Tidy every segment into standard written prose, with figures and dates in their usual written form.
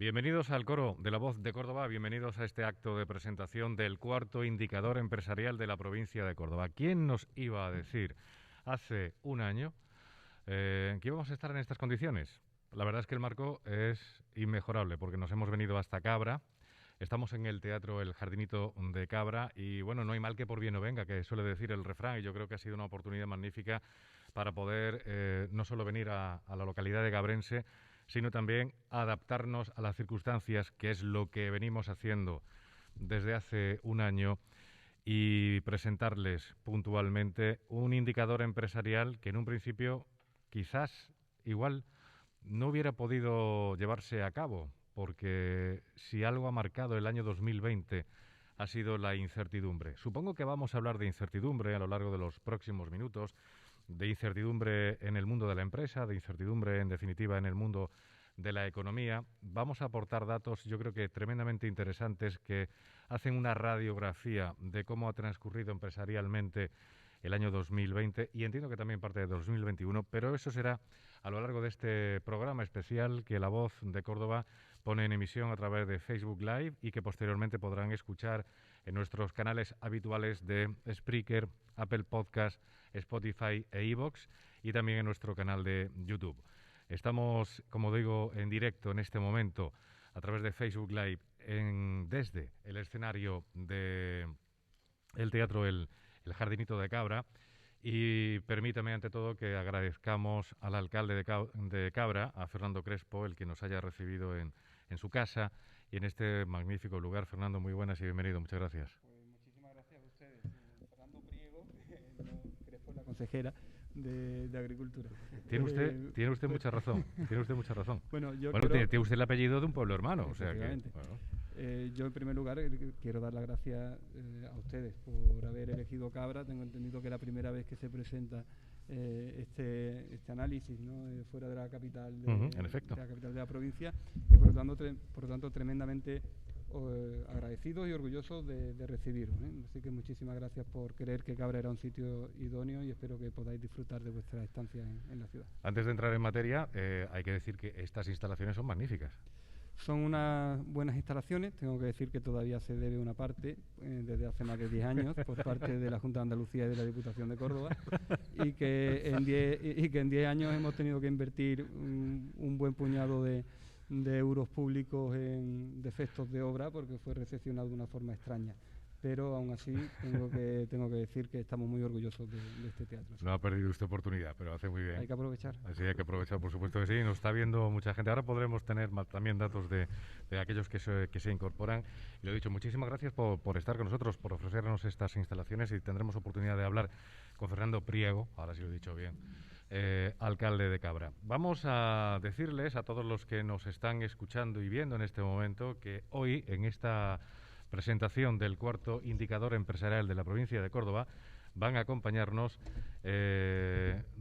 Bienvenidos al coro de la Voz de Córdoba, bienvenidos a este acto de presentación del cuarto indicador empresarial de la provincia de Córdoba. ¿Quién nos iba a decir hace un año que íbamos a estar en estas condiciones? La verdad es que el marco es inmejorable porque nos hemos venido hasta Cabra. Estamos en el Teatro El Jardinito de Cabra y bueno, no hay mal que por bien no venga, que suele decir el refrán, y yo creo que ha sido una oportunidad magnífica para poder no solo venir a la localidad de Cabrense, sino también adaptarnos a las circunstancias, que es lo que venimos haciendo desde hace un año, y presentarles puntualmente un indicador empresarial que en un principio quizás igual no hubiera podido llevarse a cabo, porque si algo ha marcado el año 2020 ha sido la incertidumbre. Supongo que vamos a hablar de incertidumbre a lo largo de los próximos minutos, de incertidumbre en el mundo de la empresa, de incertidumbre en definitiva en el mundo de la economía. Vamos a aportar datos, yo creo que tremendamente interesantes, que hacen una radiografía de cómo ha transcurrido empresarialmente el año 2020 y entiendo que también parte de 2021, pero eso será a lo largo de este programa especial que La Voz de Córdoba pone en emisión a través de Facebook Live y que posteriormente podrán escuchar en nuestros canales habituales de Spreaker, Apple Podcast, Spotify e iVoox, y también en nuestro canal de YouTube. Estamos, como digo, en directo en este momento a través de Facebook Live desde el escenario del Teatro El Jardinito de Cabra. Y permítame, ante todo, que agradezcamos al alcalde de Cabra, a Fernando Crespo, el que nos haya recibido en su casa y en este magnífico lugar. Fernando, muy buenas y bienvenido. Muchas gracias. Pues muchísimas gracias a ustedes. Fernando Priego, Crespo, la consejera de Agricultura. Tiene usted mucha razón. Tiene usted mucha razón. Bueno, tiene usted el apellido de un pueblo hermano. O sea que, bueno. Yo, en primer lugar, quiero dar las gracias a ustedes por haber elegido Cabra. Tengo entendido que es la primera vez que se presenta este análisis, ¿no? Fuera de la capital en efecto, de la capital de la provincia, y por lo tanto tremendamente agradecidos y orgullosos de recibiros, ¿eh? Así que muchísimas gracias por creer que Cabra era un sitio idóneo y espero que podáis disfrutar de vuestra estancia en la ciudad. Antes de entrar en materia, hay que decir que estas instalaciones son magníficas. Son unas buenas instalaciones. Tengo que decir que todavía se debe una parte, desde hace más de 10 años, por parte de la Junta de Andalucía y de la Diputación de Córdoba, y que en 10 años hemos tenido que invertir un buen puñado de euros públicos en defectos de obra, porque fue recepcionado de una forma extraña. Pero aún así tengo que decir que estamos muy orgullosos de este teatro. No ha perdido usted oportunidad, pero hace muy bien. Hay que aprovechar. Así hay que aprovechar, por supuesto que sí. Nos está viendo mucha gente. Ahora podremos tener también datos de aquellos que se incorporan. Y lo he dicho, muchísimas gracias por estar con nosotros, por ofrecernos estas instalaciones, y tendremos oportunidad de hablar con Fernando Priego, ahora sí lo he dicho bien, alcalde de Cabra. Vamos a decirles a todos los que nos están escuchando y viendo en este momento que hoy, en esta presentación del cuarto indicador empresarial de la provincia de Córdoba, van a acompañarnos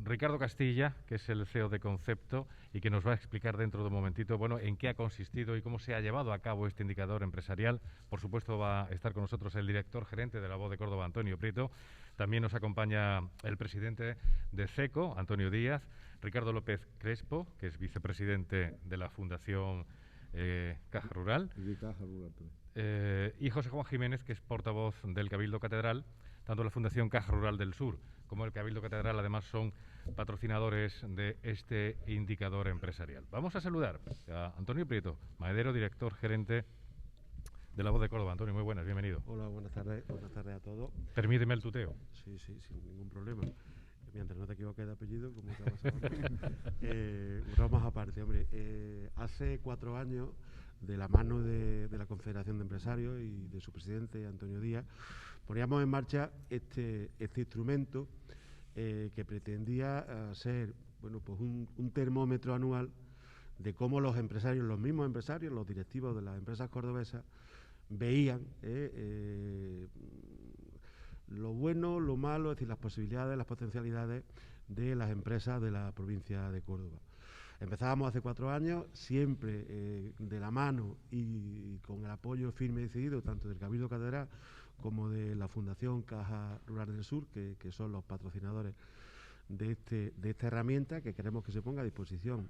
Ricardo Castilla, que es el CEO de Concepto y que nos va a explicar dentro de un momentito, bueno, en qué ha consistido y cómo se ha llevado a cabo este indicador empresarial. Por supuesto va a estar con nosotros el director gerente de La Voz de Córdoba, Antonio Prieto. También nos acompaña el presidente de CECO, Antonio Díaz, Ricardo López Crespo, que es vicepresidente de la Fundación Caja Rural, y José Juan Jiménez, que es portavoz del Cabildo Catedral. Tanto la Fundación Caja Rural del Sur como el Cabildo Catedral, además, son patrocinadores de este indicador empresarial. Vamos a saludar a Antonio Prieto, maderero, director gerente de La Voz de Córdoba. Antonio, muy buenas, bienvenido. Hola, buenas tardes a todos. Permíteme el tuteo. Sí, sin ningún problema. Mientras no te equivoques de apellido, como te ha pasado. Bromas aparte, hombre. Hace 4 años, de la mano de la Confederación de Empresarios y de su presidente, Antonio Díaz, poníamos en marcha este instrumento que pretendía ser, bueno, pues un termómetro anual de cómo los empresarios, los mismos empresarios, los directivos de las empresas cordobesas, veían lo bueno, lo malo, es decir, las posibilidades, las potencialidades de las empresas de la provincia de Córdoba. Empezábamos hace 4 años, siempre de la mano y con el apoyo firme y decidido tanto del Cabildo Catedral como de la Fundación Caja Rural del Sur, que son los patrocinadores de esta herramienta que queremos que se ponga a disposición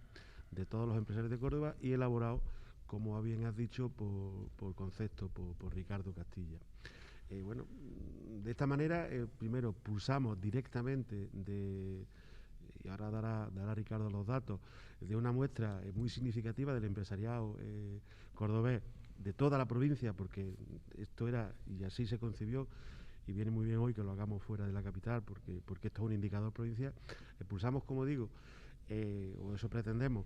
de todos los empresarios de Córdoba, y elaborado como bien has dicho, por concepto, por Ricardo Castilla. Bueno, de esta manera, primero pulsamos directamente y ahora dará Ricardo los datos, de una muestra muy significativa del empresariado cordobés de toda la provincia, porque esto era, y así se concibió, y viene muy bien hoy que lo hagamos fuera de la capital, porque esto es un indicador provincial. Pulsamos, como digo, o eso pretendemos,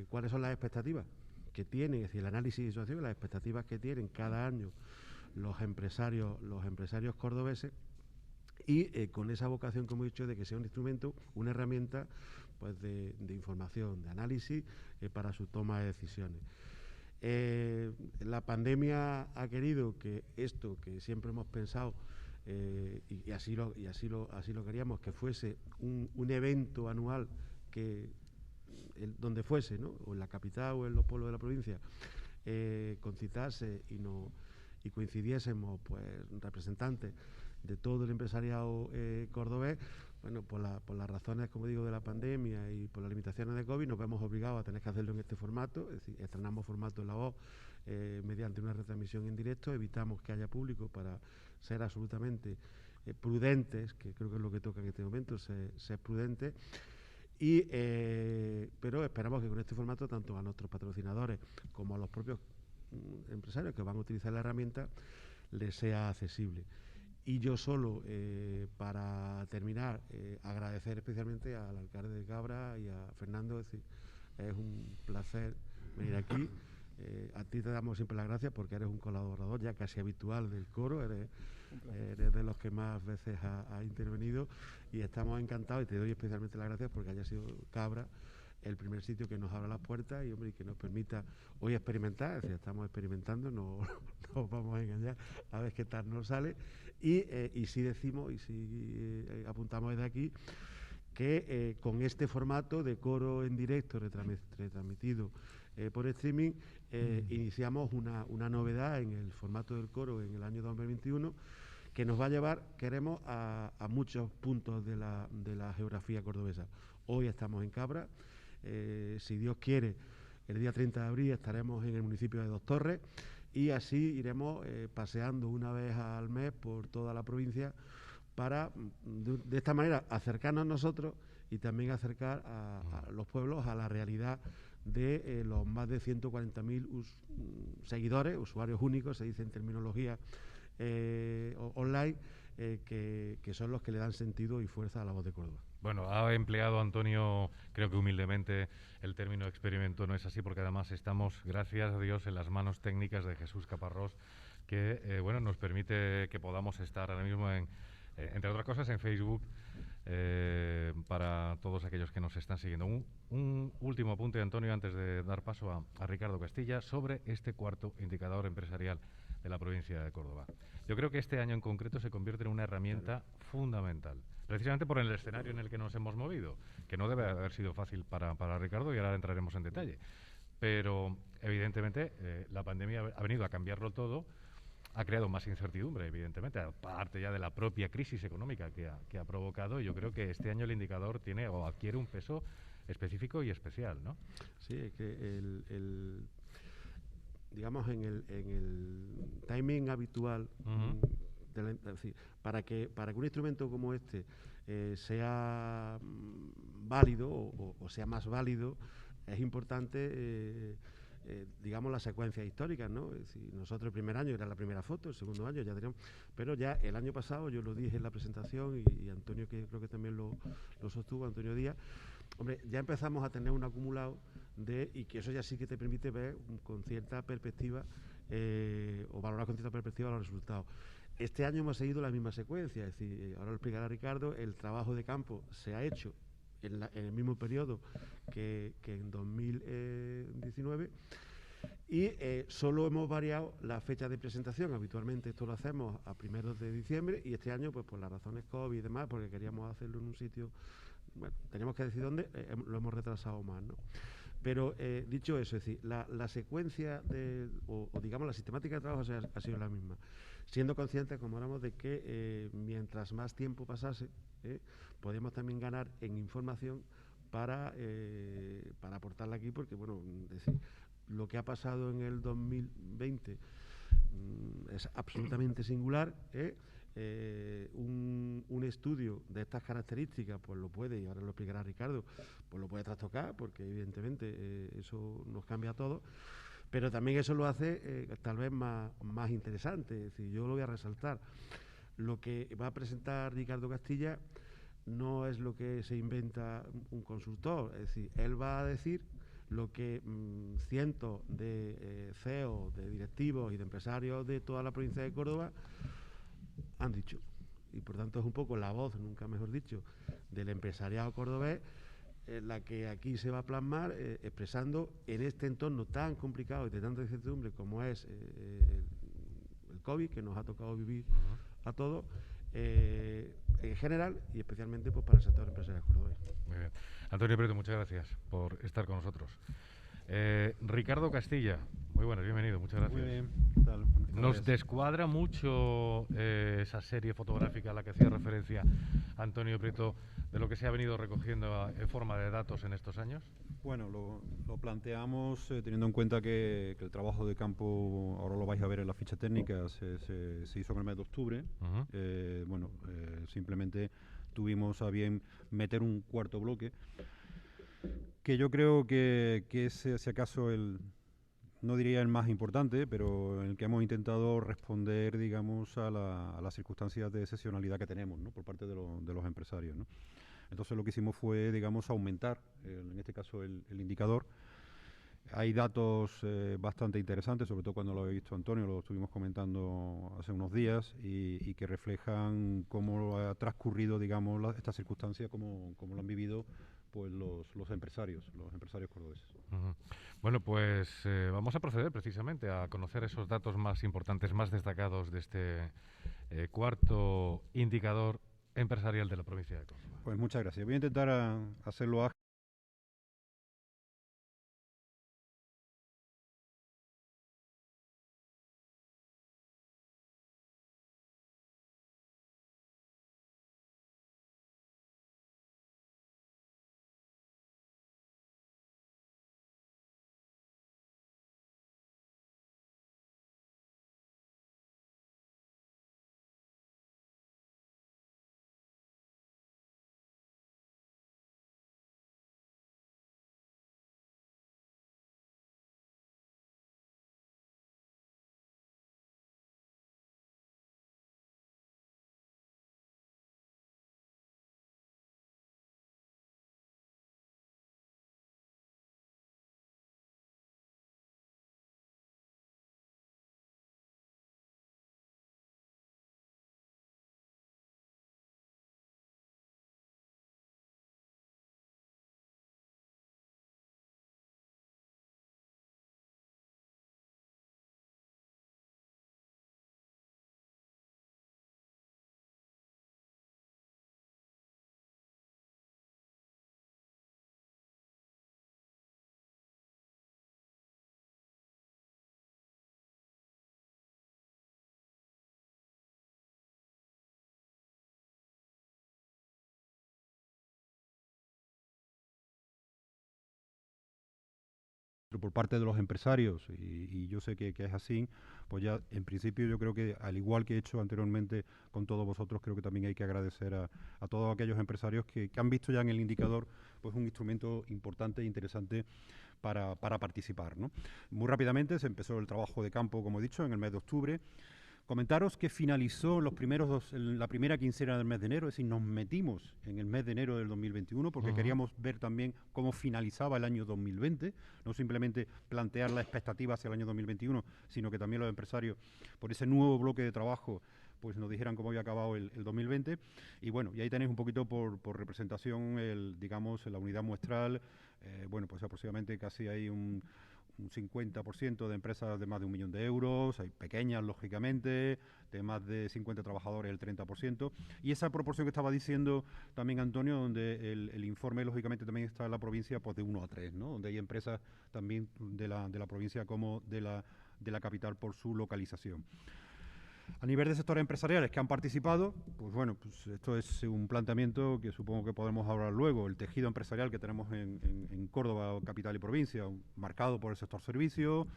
cuáles son las expectativas que tienen, es decir, el análisis de situación, las expectativas que tienen cada año los empresarios cordobeses, y con esa vocación, como he dicho, de que sea un instrumento, una herramienta pues de información, de análisis para su toma de decisiones. La pandemia ha querido que esto que siempre hemos pensado, y así lo queríamos, que fuese un evento anual que donde fuese, ¿no?, o en la capital o en los pueblos de la provincia, concitase y coincidiésemos pues representantes de todo el empresariado cordobés. Bueno, por las razones, como digo, de la pandemia y por las limitaciones de COVID, nos vemos obligados a tener que hacerlo en este formato, es decir, estrenamos formato en la voz mediante una retransmisión en directo, evitamos que haya público para ser absolutamente prudentes, que creo que es lo que toca en este momento, ser prudentes. Pero esperamos que con este formato, tanto a nuestros patrocinadores como a los propios empresarios que van a utilizar la herramienta, les sea accesible. Y yo solo, para terminar, agradecer especialmente al alcalde de Cabra y a Fernando, es decir, es un placer venir aquí. A ti te damos siempre las gracias porque eres un colaborador ya casi habitual del coro, eres de los que más veces ha intervenido, y estamos encantados, y te doy especialmente las gracias porque haya sido Cabra el primer sitio que nos abra las puertas y, hombre, y que nos permita hoy experimentar. Es decir, estamos experimentando, no os vamos a engañar, a ver qué tal nos sale, y sí decimos, y sí apuntamos desde aquí, que con este formato de coro en directo retransmitido por streaming, iniciamos una novedad en el formato del coro en el año 2021, que nos va a llevar, queremos, a muchos puntos de la geografía cordobesa. Hoy estamos en Cabra, si Dios quiere, el día 30 de abril estaremos en el municipio de Dos Torres, y así iremos paseando una vez al mes por toda la provincia para, de esta manera, acercarnos nosotros y también acercar a los pueblos a la realidad de los más de 140.000 seguidores, usuarios únicos, se dice en terminología online, que son los que le dan sentido y fuerza a la voz de Córdoba. Bueno, ha empleado Antonio, creo que humildemente, el término experimento. No es así, porque además estamos, gracias a Dios, en las manos técnicas de Jesús Caparrós, que bueno, nos permite que podamos estar ahora mismo entre otras cosas, en Facebook, para todos aquellos que nos están siguiendo. Un último apunte, Antonio, antes de dar paso a Ricardo Castilla, sobre este cuarto indicador empresarial de la provincia de Córdoba. Yo creo que este año en concreto se convierte en una herramienta fundamental, precisamente por el escenario en el que nos hemos movido, que no debe haber sido fácil para Ricardo, y ahora entraremos en detalle. Pero, evidentemente, la pandemia ha venido a cambiarlo todo, ha creado más incertidumbre, evidentemente, aparte ya de la propia crisis económica que ha provocado, y yo creo que este año el indicador tiene o adquiere un peso específico y especial, ¿no? Sí, es que digamos, en el timing habitual, es decir, para que un instrumento como este sea válido o sea más válido, es importante, digamos, las secuencias históricas, ¿no? Es decir, nosotros el primer año era la primera foto, el segundo año ya teníamos, pero ya el año pasado, yo lo dije en la presentación, y Antonio, que creo que también lo sostuvo, Antonio Díaz, hombre, ya empezamos a tener un acumulado y que eso ya sí que te permite ver con cierta perspectiva, o valorar con cierta perspectiva los resultados. Este año hemos seguido la misma secuencia, es decir, ahora lo explicará Ricardo, el trabajo de campo se ha hecho en el mismo periodo que en 2019, y solo hemos variado la fecha de presentación. Habitualmente esto lo hacemos a primeros de diciembre, y este año, pues por las razones COVID y demás, porque queríamos hacerlo en un sitio, bueno, teníamos que decir dónde, lo hemos retrasado más, ¿no? Pero dicho eso, es decir, la secuencia o digamos la sistemática de trabajo ha sido la misma, siendo conscientes, como hablamos, de que mientras más tiempo pasase, podíamos también ganar en información para aportarla aquí, porque, bueno, decir, lo que ha pasado en el 2020 es absolutamente singular. Un estudio de estas características pues lo puede, y ahora lo explicará Ricardo, pues lo puede trastocar, porque evidentemente eso nos cambia todo, pero también eso lo hace tal vez más interesante. Es decir, yo lo voy a resaltar. Lo que va a presentar Ricardo Castilla no es lo que se inventa un consultor, es decir, él va a decir lo que cientos de CEOs, de directivos y de empresarios de toda la provincia de Córdoba han dicho. Y por tanto es un poco la voz, nunca mejor dicho, del empresariado cordobés, la que aquí se va a plasmar, expresando en este entorno tan complicado y de tanta incertidumbre como es el COVID, que nos ha tocado vivir a todos, en general y especialmente pues, para el sector empresarial cordobés. Muy bien. Antonio Prieto, muchas gracias por estar con nosotros. Ricardo Castilla, muy buenas, bienvenido, muchas gracias. Muy bien, ¿qué tal? Nos descuadra mucho esa serie fotográfica a la que hacía referencia Antonio Prieto, de lo que se ha venido recogiendo en forma de datos en estos años. Bueno, lo planteamos teniendo en cuenta que el trabajo de campo, ahora lo vais a ver en la ficha técnica, se hizo en el mes de octubre. Simplemente tuvimos a bien meter un cuarto bloque, que yo creo que es, si acaso, no diría el más importante, pero en el que hemos intentado responder, digamos, a las circunstancias de excepcionalidad que tenemos, ¿no?, por parte de los empresarios, ¿no? Entonces lo que hicimos fue, digamos, aumentar, en este caso, el indicador. Hay datos bastante interesantes, sobre todo cuando lo he visto Antonio, lo estuvimos comentando hace unos días, y que reflejan cómo ha transcurrido, digamos, esta circunstancia, cómo lo han vivido pues los empresarios cordobeses. Bueno, pues vamos a proceder precisamente a conocer esos datos más importantes, más destacados de este cuarto indicador empresarial de la provincia de Córdoba. Pues muchas gracias. Voy a intentar hacerlo ágil. Por parte de los empresarios, y yo sé que es así, pues ya en principio yo creo que, al igual que he hecho anteriormente con todos vosotros, creo que también hay que agradecer a todos aquellos empresarios que han visto ya en el indicador pues un instrumento importante e interesante para participar, ¿no? Muy rápidamente se empezó el trabajo de campo, como he dicho, en el mes de octubre. Comentaros que finalizó la primera quincena del mes de enero, es decir, nos metimos en el mes de enero del 2021 porque queríamos ver también cómo finalizaba el año 2020, no simplemente plantear la expectativa hacia el año 2021, sino que también los empresarios, por ese nuevo bloque de trabajo, pues nos dijeran cómo había acabado el 2020. Y bueno, y ahí tenéis un poquito por representación, digamos, la unidad muestral. Pues aproximadamente casi hay un 50% de empresas de más de 1 millón de euros, hay pequeñas, lógicamente, de más de 50 trabajadores, el 30%. Y esa proporción que estaba diciendo también Antonio, donde el informe, lógicamente, también está en la provincia pues de 1 a 3, ¿no?, donde hay empresas también de la provincia como de la capital por su localización. A nivel de sectores empresariales que han participado, pues bueno, pues esto es un planteamiento que supongo que podemos hablar luego. El tejido empresarial que tenemos en Córdoba, capital y provincia, marcado por el sector servicio,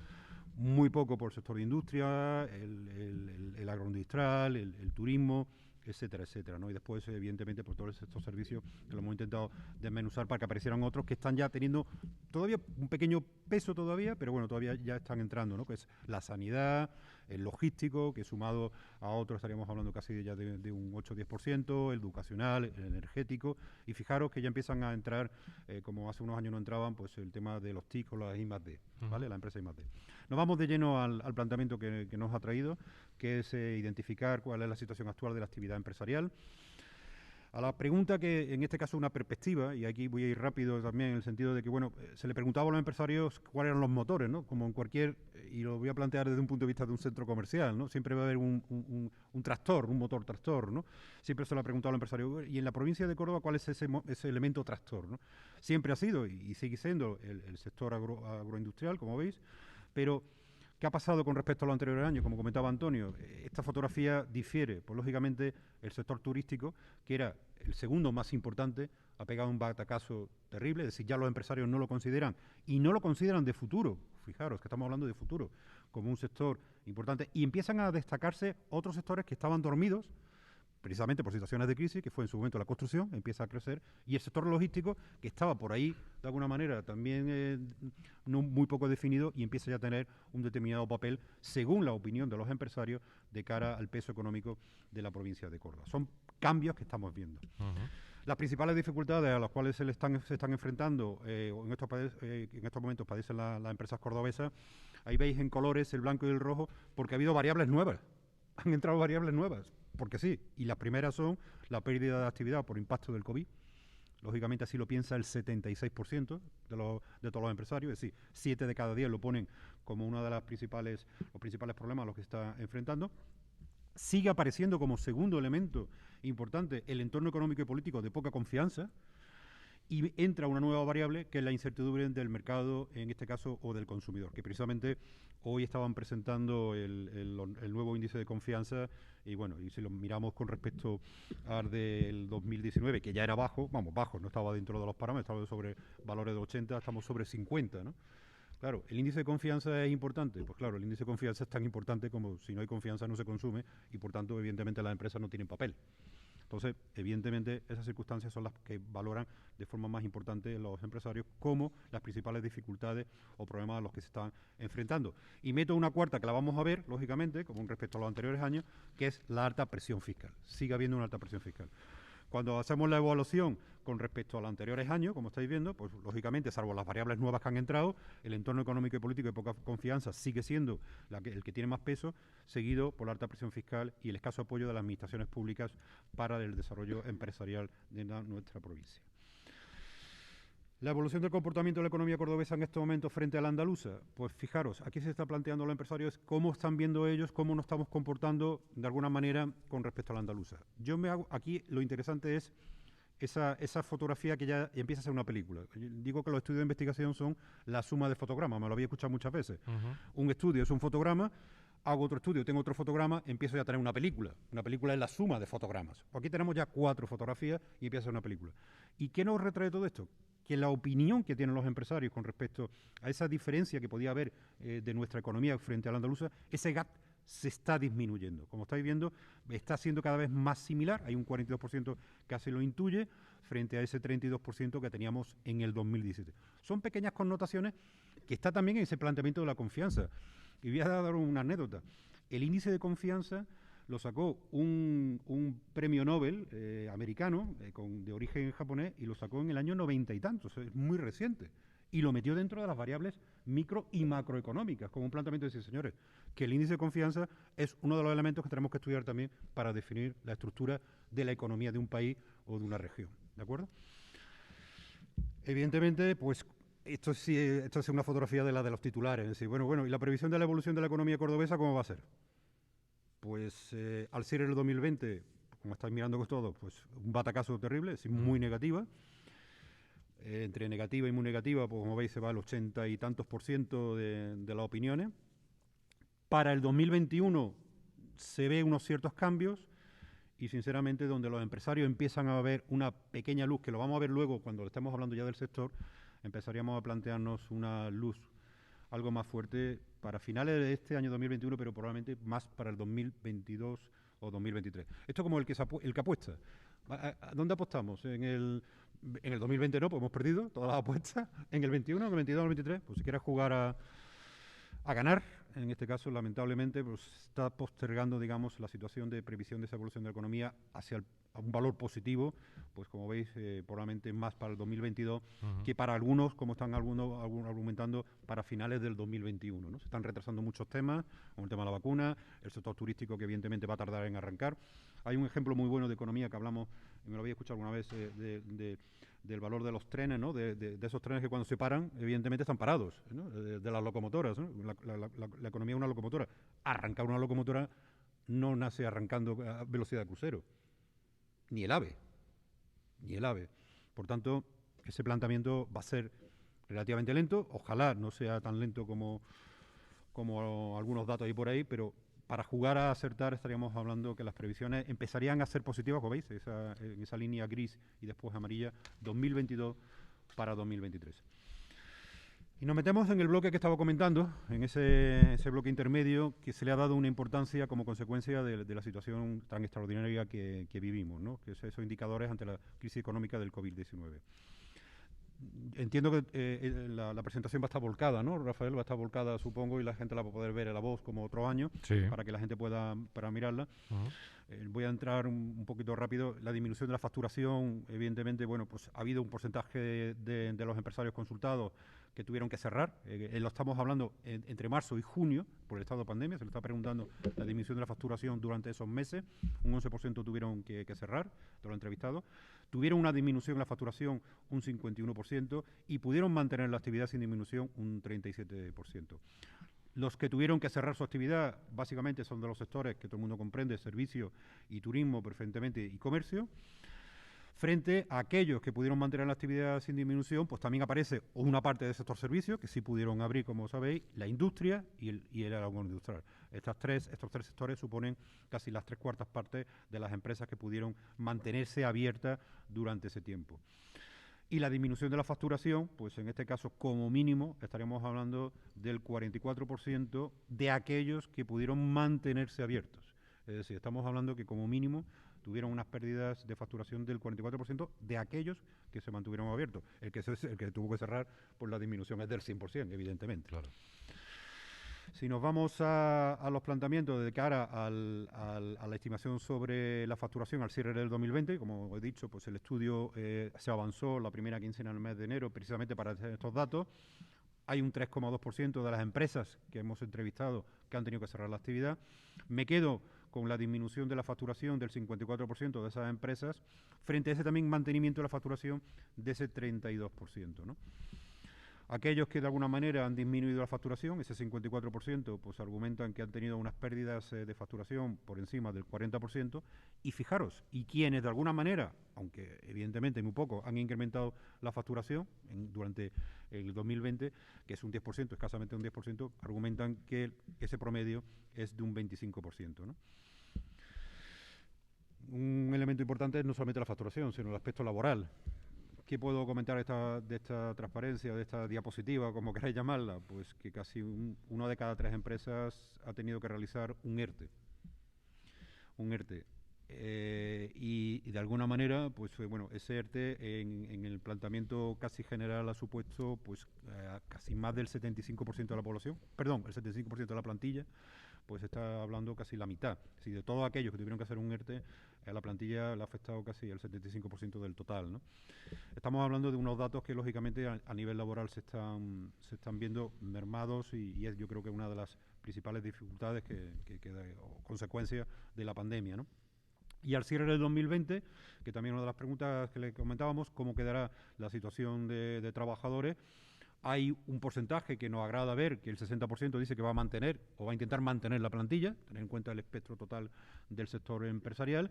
muy poco por el sector de industria, el agroindustrial, el turismo, etcétera, etcétera, ¿no? Y después, evidentemente, por todos estos servicios que lo hemos intentado desmenuzar para que aparecieran otros que están ya teniendo todavía un pequeño peso todavía, pero bueno, todavía ya están entrando, ¿no? Que es la sanidad, el logístico, que sumado a otros estaríamos hablando casi ya de un 8 o 10%, el educacional, el energético, y fijaros que ya empiezan a entrar, como hace unos años no entraban, pues el tema de los TIC o las I+D, ¿vale? La empresa I+D. Nos vamos de lleno al planteamiento que nos ha traído, que es identificar cuál es la situación actual de la actividad empresarial. A la pregunta que en este caso una perspectiva, y aquí voy a ir rápido también en el sentido de que, bueno, se le preguntaba a los empresarios cuáles eran los motores, ¿no? Como en cualquier, y lo voy a plantear desde un punto de vista de un centro comercial, ¿no? Siempre va a haber un tractor, un motor tractor, ¿no? Siempre se le ha preguntado al empresario, y en la provincia de Córdoba, ¿cuál es ese elemento tractor, ¿no? Siempre ha sido, y sigue siendo, el sector agroindustrial, como veis, pero ¿qué ha pasado con respecto a los anteriores años? Como comentaba Antonio, esta fotografía difiere, pues lógicamente el sector turístico, que era el segundo más importante, ha pegado un batacazo terrible, es decir, ya los empresarios no lo consideran, y no lo consideran de futuro, fijaros que estamos hablando de futuro, como un sector importante, y empiezan a destacarse otros sectores que estaban dormidos, precisamente por situaciones de crisis, que fue en su momento la construcción, empieza a crecer, y el sector logístico, que estaba por ahí, de alguna manera, también no muy poco definido, y empieza ya a tener un determinado papel, según la opinión de los empresarios, de cara al peso económico de la provincia de Córdoba. Son cambios que estamos viendo. Las principales dificultades a las cuales se están enfrentando, o en estos momentos padecen las empresas cordobesas, ahí veis en colores el blanco y el rojo, porque ha habido variables nuevas, han entrado variables nuevas, porque sí, y las primeras son la pérdida de actividad por impacto del COVID. Lógicamente así lo piensa el 76% de todos los empresarios, es decir, 7 de cada 10 lo ponen como uno de los principales problemas a los que está enfrentando. Sigue apareciendo como segundo elemento importante el entorno económico y político de poca confianza, y entra una nueva variable que es la incertidumbre del mercado, en este caso, o del consumidor, que precisamente hoy estaban presentando el nuevo índice de confianza, y bueno, y si lo miramos con respecto al del 2019, que ya era bajo, no estaba dentro de los parámetros, estaba sobre valores de 80, estamos sobre 50, ¿no? Claro, ¿el índice de confianza es importante? Pues claro, el índice de confianza es tan importante como si no hay confianza no se consume, y por tanto, evidentemente, las empresas no tienen papel. Entonces, evidentemente, esas circunstancias son las que valoran de forma más importante los empresarios como las principales dificultades o problemas a los que se están enfrentando. Y meto una cuarta que la vamos a ver, lógicamente, como respecto a los anteriores años, que es la alta presión fiscal. Sigue habiendo una alta presión fiscal. Cuando hacemos la evaluación con respecto a los anteriores años, como estáis viendo, pues lógicamente, salvo las variables nuevas que han entrado, el entorno económico y político de poca confianza sigue siendo el que tiene más peso, seguido por la alta presión fiscal y el escaso apoyo de las administraciones públicas para el desarrollo empresarial de nuestra provincia. La evolución del comportamiento de la economía cordobesa en este momento frente a la andaluza, pues fijaros, aquí se está planteando a los empresarios cómo están viendo ellos, cómo nos estamos comportando de alguna manera con respecto a la andaluza. Aquí lo interesante es esa fotografía que ya empieza a ser una película. Digo que los estudios de investigación son la suma de fotogramas, me lo había escuchado muchas veces. Un estudio es un fotograma, hago otro estudio, tengo otro fotograma, empiezo ya a tener una película. Una película es la suma de fotogramas. Aquí tenemos ya 4 fotografías y empieza a ser una película. ¿Y qué nos retrae todo esto? Que la opinión que tienen los empresarios con respecto a esa diferencia que podía haber de nuestra economía frente a la andaluza, ese gap se está disminuyendo. Como estáis viendo, está siendo cada vez más similar. Hay un 42% que así lo intuye frente a ese 32% que teníamos en el 2017. Son pequeñas connotaciones que está también en ese planteamiento de la confianza. Y voy a dar una anécdota. El índice de confianza lo sacó un premio Nobel americano de origen japonés, y lo sacó en el año 90 y tantos, es muy reciente, y lo metió dentro de las variables micro y macroeconómicas, como un planteamiento de decir, señores, que el índice de confianza es uno de los elementos que tenemos que estudiar también para definir la estructura de la economía de un país o de una región, ¿de acuerdo? Evidentemente, pues esto es una fotografía de los titulares, es decir, bueno, y la previsión de la evolución de la economía cordobesa, ¿cómo va a ser? Pues al ser el 2020, como estáis mirando con todo, pues un batacazo terrible, es decir, muy negativa. Entre negativa y muy negativa, pues como veis se va al 80 y tantos % de las opiniones. Para el 2021 se ve unos ciertos cambios y, sinceramente, donde los empresarios empiezan a ver una pequeña luz, que lo vamos a ver luego cuando estemos hablando ya del sector, empezaríamos a plantearnos una luz algo más fuerte para finales de este año 2021, pero probablemente más para el 2022 o 2023. Esto como el que apuesta. ¿A dónde apostamos? En el 2020 no, pues hemos perdido todas las apuestas. En el 21, en el 22, en el 23, pues si quieres jugar a ganar, en este caso, lamentablemente, pues está postergando, digamos, la situación de previsión de esa evolución de la economía hacia a un valor positivo, pues como veis, probablemente más para el 2022 que para algunos, como están algunos argumentando, para finales del 2021, ¿no? Se están retrasando muchos temas, como el tema de la vacuna, el sector turístico, que evidentemente va a tardar en arrancar. Hay un ejemplo muy bueno de economía que hablamos, y me lo había escuchado alguna vez, del valor de los trenes, ¿no? De esos trenes que cuando se paran, evidentemente están parados, ¿no? De las locomotoras, ¿no? La economía es una locomotora. Arrancar una locomotora no nace arrancando a velocidad de crucero. Ni el AVE. Por tanto, ese planteamiento va a ser relativamente lento. Ojalá no sea tan lento como algunos datos hay por ahí, pero para jugar a acertar estaríamos hablando que las previsiones empezarían a ser positivas, como veis, en esa línea gris y después amarilla, 2022 para 2023. Y nos metemos en el bloque que estaba comentando, en ese bloque intermedio que se le ha dado una importancia como consecuencia de la situación tan extraordinaria que vivimos, ¿no? Que es esos indicadores ante la crisis económica del COVID-19. Entiendo que la presentación va a estar volcada, ¿no, Rafael? Va a estar volcada, supongo, y la gente la va a poder ver en la voz como otro año, sí, para que la gente pueda mirarla. Voy a entrar un poquito rápido. La disminución de la facturación, evidentemente, bueno, pues ha habido un porcentaje de los empresarios consultados que tuvieron que cerrar. Lo estamos hablando entre marzo y junio, por el estado de pandemia. Se le está preguntando la disminución de la facturación durante esos meses. Un 11% tuvieron que cerrar, de los entrevistados. Tuvieron una disminución en la facturación un 51% y pudieron mantener la actividad sin disminución un 37%. Los que tuvieron que cerrar su actividad básicamente son de los sectores que todo el mundo comprende, servicio y turismo, preferentemente, y comercio. Frente a aquellos que pudieron mantener la actividad sin disminución, pues también aparece una parte del sector servicio, que sí pudieron abrir, como sabéis, la industria y el agroindustrial. Estos tres sectores suponen casi las 3/4 partes de las empresas que pudieron mantenerse abiertas durante ese tiempo. Y la disminución de la facturación, pues en este caso, como mínimo, estaríamos hablando del 44% de aquellos que pudieron mantenerse abiertos. Es decir, estamos hablando que como mínimo tuvieron unas pérdidas de facturación del 44% de aquellos que se mantuvieron abiertos. El que tuvo que cerrar, pues la disminución es del 100%, evidentemente. Claro. Si nos vamos a los planteamientos de cara a la estimación sobre la facturación al cierre del 2020, como he dicho, pues el estudio se avanzó la primera quincena del mes de enero precisamente para hacer estos datos. Hay un 3,2% de las empresas que hemos entrevistado que han tenido que cerrar la actividad. Me quedo con la disminución de la facturación del 54% de esas empresas, frente a ese también mantenimiento de la facturación de ese 32%, ¿no? Aquellos que de alguna manera han disminuido la facturación, ese 54%, pues argumentan que han tenido unas pérdidas de facturación por encima del 40%. Y fijaros, y quienes de alguna manera, aunque evidentemente muy poco, han incrementado la facturación durante el 2020, que es un 10%, escasamente un 10%, argumentan que ese promedio es de un 25%, ¿no? Un elemento importante es no solamente la facturación, sino el aspecto laboral. ¿Qué puedo comentar de esta transparencia, de esta diapositiva, como queráis llamarla? Pues que casi una de cada 3 empresas ha tenido que realizar un ERTE. Y de alguna manera, pues bueno, ese ERTE en el planteamiento casi general ha supuesto pues casi más del 75% de la población, perdón, el 75% de la plantilla, pues está hablando casi la mitad. Si de todos aquellos que tuvieron que hacer un ERTE, a la plantilla le ha afectado casi el 75% del total, ¿no? Estamos hablando de unos datos que lógicamente a nivel laboral se están viendo mermados y es, yo creo que una de las principales dificultades o consecuencias de la pandemia, ¿no? Y al cierre del 2020, que también una de las preguntas que le comentábamos, ¿cómo quedará la situación de trabajadores? Hay un porcentaje que nos agrada ver, que el 60% dice que va a mantener o va a intentar mantener la plantilla, tener en cuenta el espectro total del sector empresarial,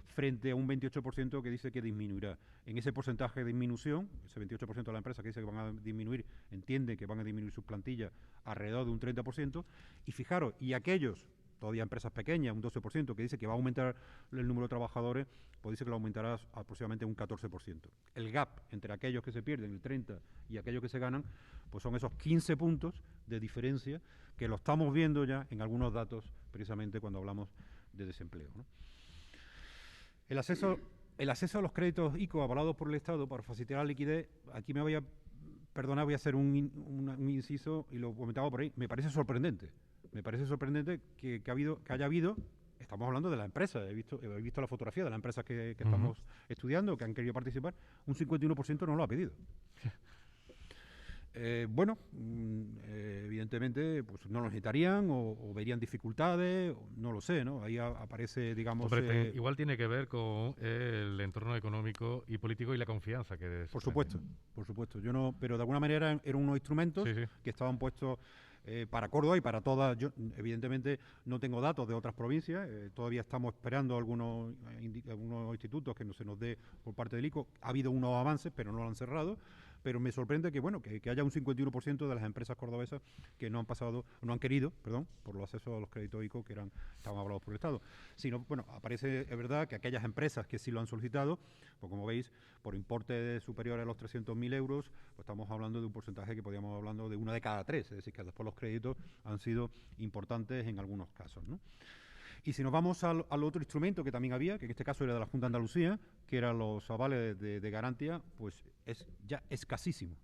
frente a un 28% que dice que disminuirá. En ese porcentaje de disminución, ese 28% de la empresa que dice que van a disminuir, entiende que van a disminuir sus plantillas alrededor de un 30%, y fijaros, y aquellos todavía empresas pequeñas, un 12%, que dice que va a aumentar el número de trabajadores, pues dice que lo aumentará aproximadamente un 14%. El gap entre aquellos que se pierden, el 30%, y aquellos que se ganan, pues son esos 15 puntos de diferencia que lo estamos viendo ya en algunos datos, precisamente cuando hablamos de desempleo, ¿no? El acceso a los créditos ICO avalados por el Estado para facilitar la liquidez, aquí me voy a hacer un inciso y lo comentaba por ahí, me parece sorprendente. Me parece sorprendente que haya habido, estamos hablando de la empresa, he visto la fotografía de la empresa que estamos estudiando, que han querido participar, un 51% no lo ha pedido. Evidentemente, pues no lo necesitarían o verían dificultades, no lo sé, ¿no? Ahí aparece, digamos... Hombre, igual tiene que ver con el entorno económico y político y la confianza que... Por supuesto. Pero de alguna manera eran unos instrumentos que estaban puestos para Córdoba y para todas. Yo, evidentemente, no tengo datos de otras provincias, todavía estamos esperando algunos institutos que no se nos dé por parte del ICO. Ha habido unos avances, pero no lo han cerrado. Pero me sorprende que haya un 51% de las empresas cordobesas que no han querido, por los accesos a los créditos ICO que estaban avalados por el Estado. Sino, aparece, es verdad, que aquellas empresas que sí lo han solicitado, pues como veis, por importes superiores a los 300.000 euros, pues estamos hablando de un porcentaje que podríamos hablando de 1 de cada 3, es decir, que después los créditos han sido importantes en algunos casos, ¿no? Y si nos vamos al otro instrumento que también había, que en este caso era de la Junta de Andalucía, que eran los avales de garantía, pues es ya escasísimo.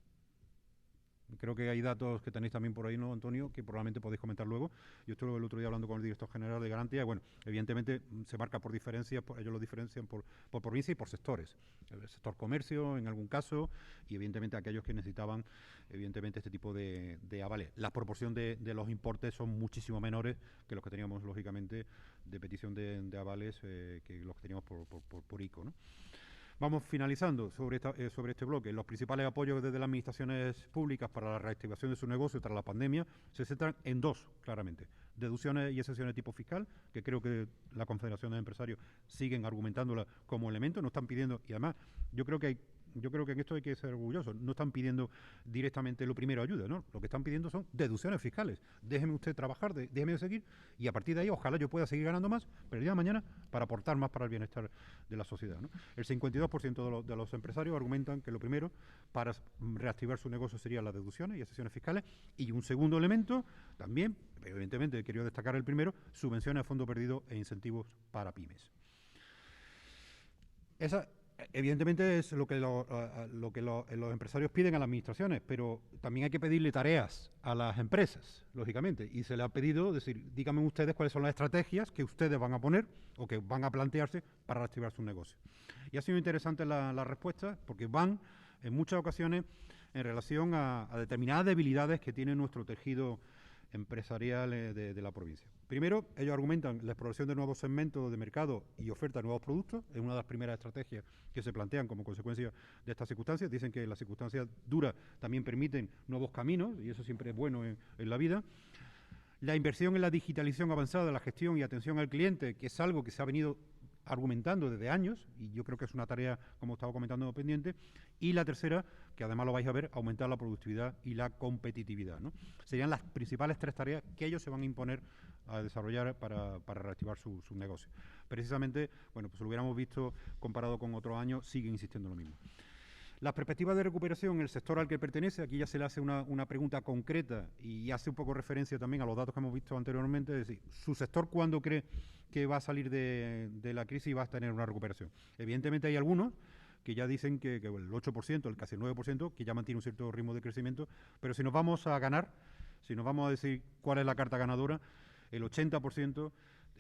Creo que hay datos que tenéis también por ahí, ¿no, Antonio?, que probablemente podéis comentar luego. Yo estuve el otro día hablando con el director general de garantía. Bueno, evidentemente se marca por diferencias, ellos lo diferencian por provincia y por sectores. El sector comercio, en algún caso, y evidentemente aquellos que necesitaban, evidentemente, este tipo de avales. La proporción de los importes son muchísimo menores que los que teníamos, lógicamente, de petición de avales, que los que teníamos por ICO, ¿no? Vamos finalizando sobre este bloque. Los principales apoyos desde las administraciones públicas para la reactivación de su negocio tras la pandemia se centran en dos, claramente. Deducciones y exenciones de tipo fiscal, que creo que la Confederación de Empresarios siguen argumentándola como elemento, no están pidiendo, y además yo creo que en esto hay que ser orgullosos, no están pidiendo directamente lo primero ayuda, ¿no? Lo que están pidiendo son deducciones fiscales. Déjeme usted trabajar, déjeme seguir, y a partir de ahí ojalá yo pueda seguir ganando más, pero el día de mañana para aportar más para el bienestar de la sociedad, ¿no? El 52% de los empresarios argumentan que lo primero para reactivar su negocio serían las deducciones y exenciones fiscales, y un segundo elemento también, pero evidentemente he querido destacar el primero, subvenciones a fondo perdido e incentivos para pymes. Esa evidentemente es lo que los empresarios piden a las administraciones, pero también hay que pedirle tareas a las empresas, lógicamente, y se le ha pedido decir, díganme ustedes cuáles son las estrategias que ustedes van a poner o que van a plantearse para reactivar su negocio. Y ha sido interesante la respuesta, porque van en muchas ocasiones en relación a determinadas debilidades que tiene nuestro tejido empresarial de la provincia. Primero, ellos argumentan la exploración de nuevos segmentos de mercado y oferta de nuevos productos. Es una de las primeras estrategias que se plantean como consecuencia de estas circunstancias. Dicen que las circunstancias duras también permiten nuevos caminos, y eso siempre es bueno en la vida. La inversión en la digitalización avanzada de la gestión y atención al cliente, que es algo que se ha venido argumentando desde años, y yo creo que es una tarea, como estaba comentando, pendiente. Y la tercera, que además lo vais a ver, aumentar la productividad y la competitividad, ¿no? Serían las principales tres tareas que ellos se van a imponer a desarrollar para reactivar su negocio. Precisamente, bueno, pues lo hubiéramos visto comparado con otros años, siguen insistiendo en lo mismo. Las perspectivas de recuperación en el sector al que pertenece, aquí ya se le hace una pregunta concreta y hace un poco referencia también a los datos que hemos visto anteriormente, es decir, ¿su sector cuándo cree que va a salir de la crisis y va a tener una recuperación? Evidentemente hay algunos que ya dicen que el 8%, el casi el 9%, que ya mantiene un cierto ritmo de crecimiento, pero si nos vamos a ganar, si nos vamos a decir cuál es la carta ganadora, el 80%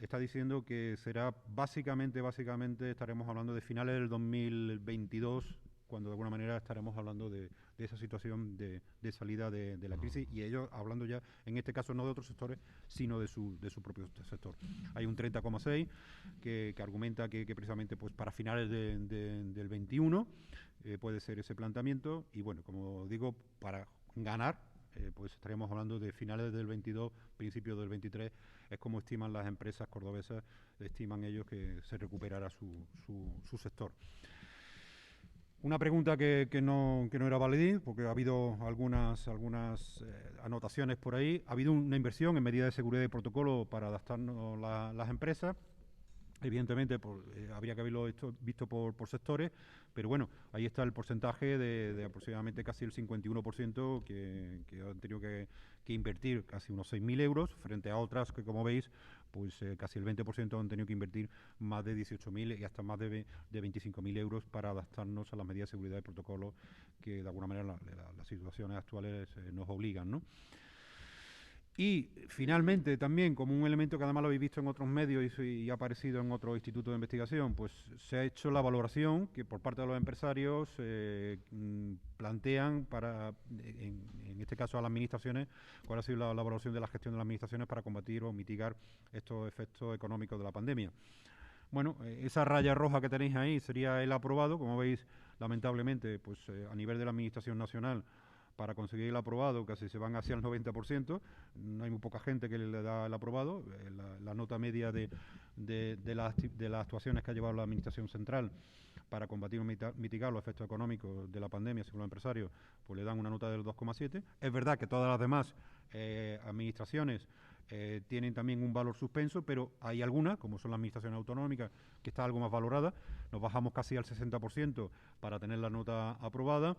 está diciendo que será básicamente estaremos hablando de finales del 2022, cuando de alguna manera estaremos hablando de esa situación de salida de la crisis, y ellos hablando ya, en este caso no de otros sectores, sino de su propio sector. Hay un 30,6 que argumenta que precisamente pues para finales del 21 puede ser ese planteamiento, y bueno, como digo, para ganar, pues estaremos hablando de finales del 22, principios del 23, es como estiman las empresas cordobesas, estiman ellos que se recuperará su sector. Una pregunta que no era baladí, porque ha habido algunas anotaciones por ahí. Ha habido una inversión en medidas de seguridad y protocolo para adaptarnos las empresas. Evidentemente, habría que haberlo visto por sectores, pero bueno, ahí está el porcentaje de aproximadamente casi el 51% que han tenido que invertir casi unos 6.000 euros, frente a otras que, como veis, pues casi el 20% han tenido que invertir más de 18.000 y hasta más de 25.000 euros para adaptarnos a las medidas de seguridad y protocolo que de alguna manera las situaciones actuales nos obligan, ¿no? Y finalmente también, como un elemento que además lo habéis visto en otros medios y ha aparecido en otros institutos de investigación, pues se ha hecho la valoración que por parte de los empresarios plantean en este caso a las administraciones, cuál ha sido la valoración de la gestión de las administraciones para combatir o mitigar estos efectos económicos de la pandemia. Bueno, esa raya roja que tenéis ahí sería el aprobado. Como veis, lamentablemente, pues a nivel de la Administración Nacional, para conseguir el aprobado casi se van hacia el 90%, no hay muy poca gente que le da el aprobado. La nota media de las actuaciones que ha llevado la Administración Central para combatir o mitigar los efectos económicos de la pandemia, según los empresarios, pues le dan una nota del 2,7. Es verdad que todas las demás administraciones tienen también un valor suspenso, pero hay algunas, como son las administraciones autonómicas, que está algo más valorada. Nos bajamos casi al 60% para tener la nota aprobada.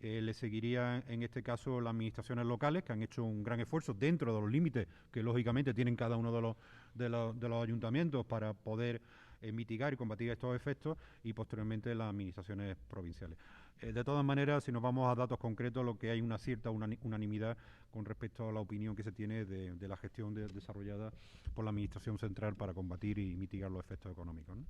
Le seguiría en este caso las administraciones locales, que han hecho un gran esfuerzo dentro de los límites que lógicamente tienen cada uno de los ayuntamientos para poder mitigar y combatir estos efectos, y posteriormente las administraciones provinciales. De todas maneras, si nos vamos a datos concretos, lo que hay una cierta unanimidad con respecto a la opinión que se tiene de la gestión desarrollada por la Administración Central para combatir y mitigar los efectos económicos, ¿no?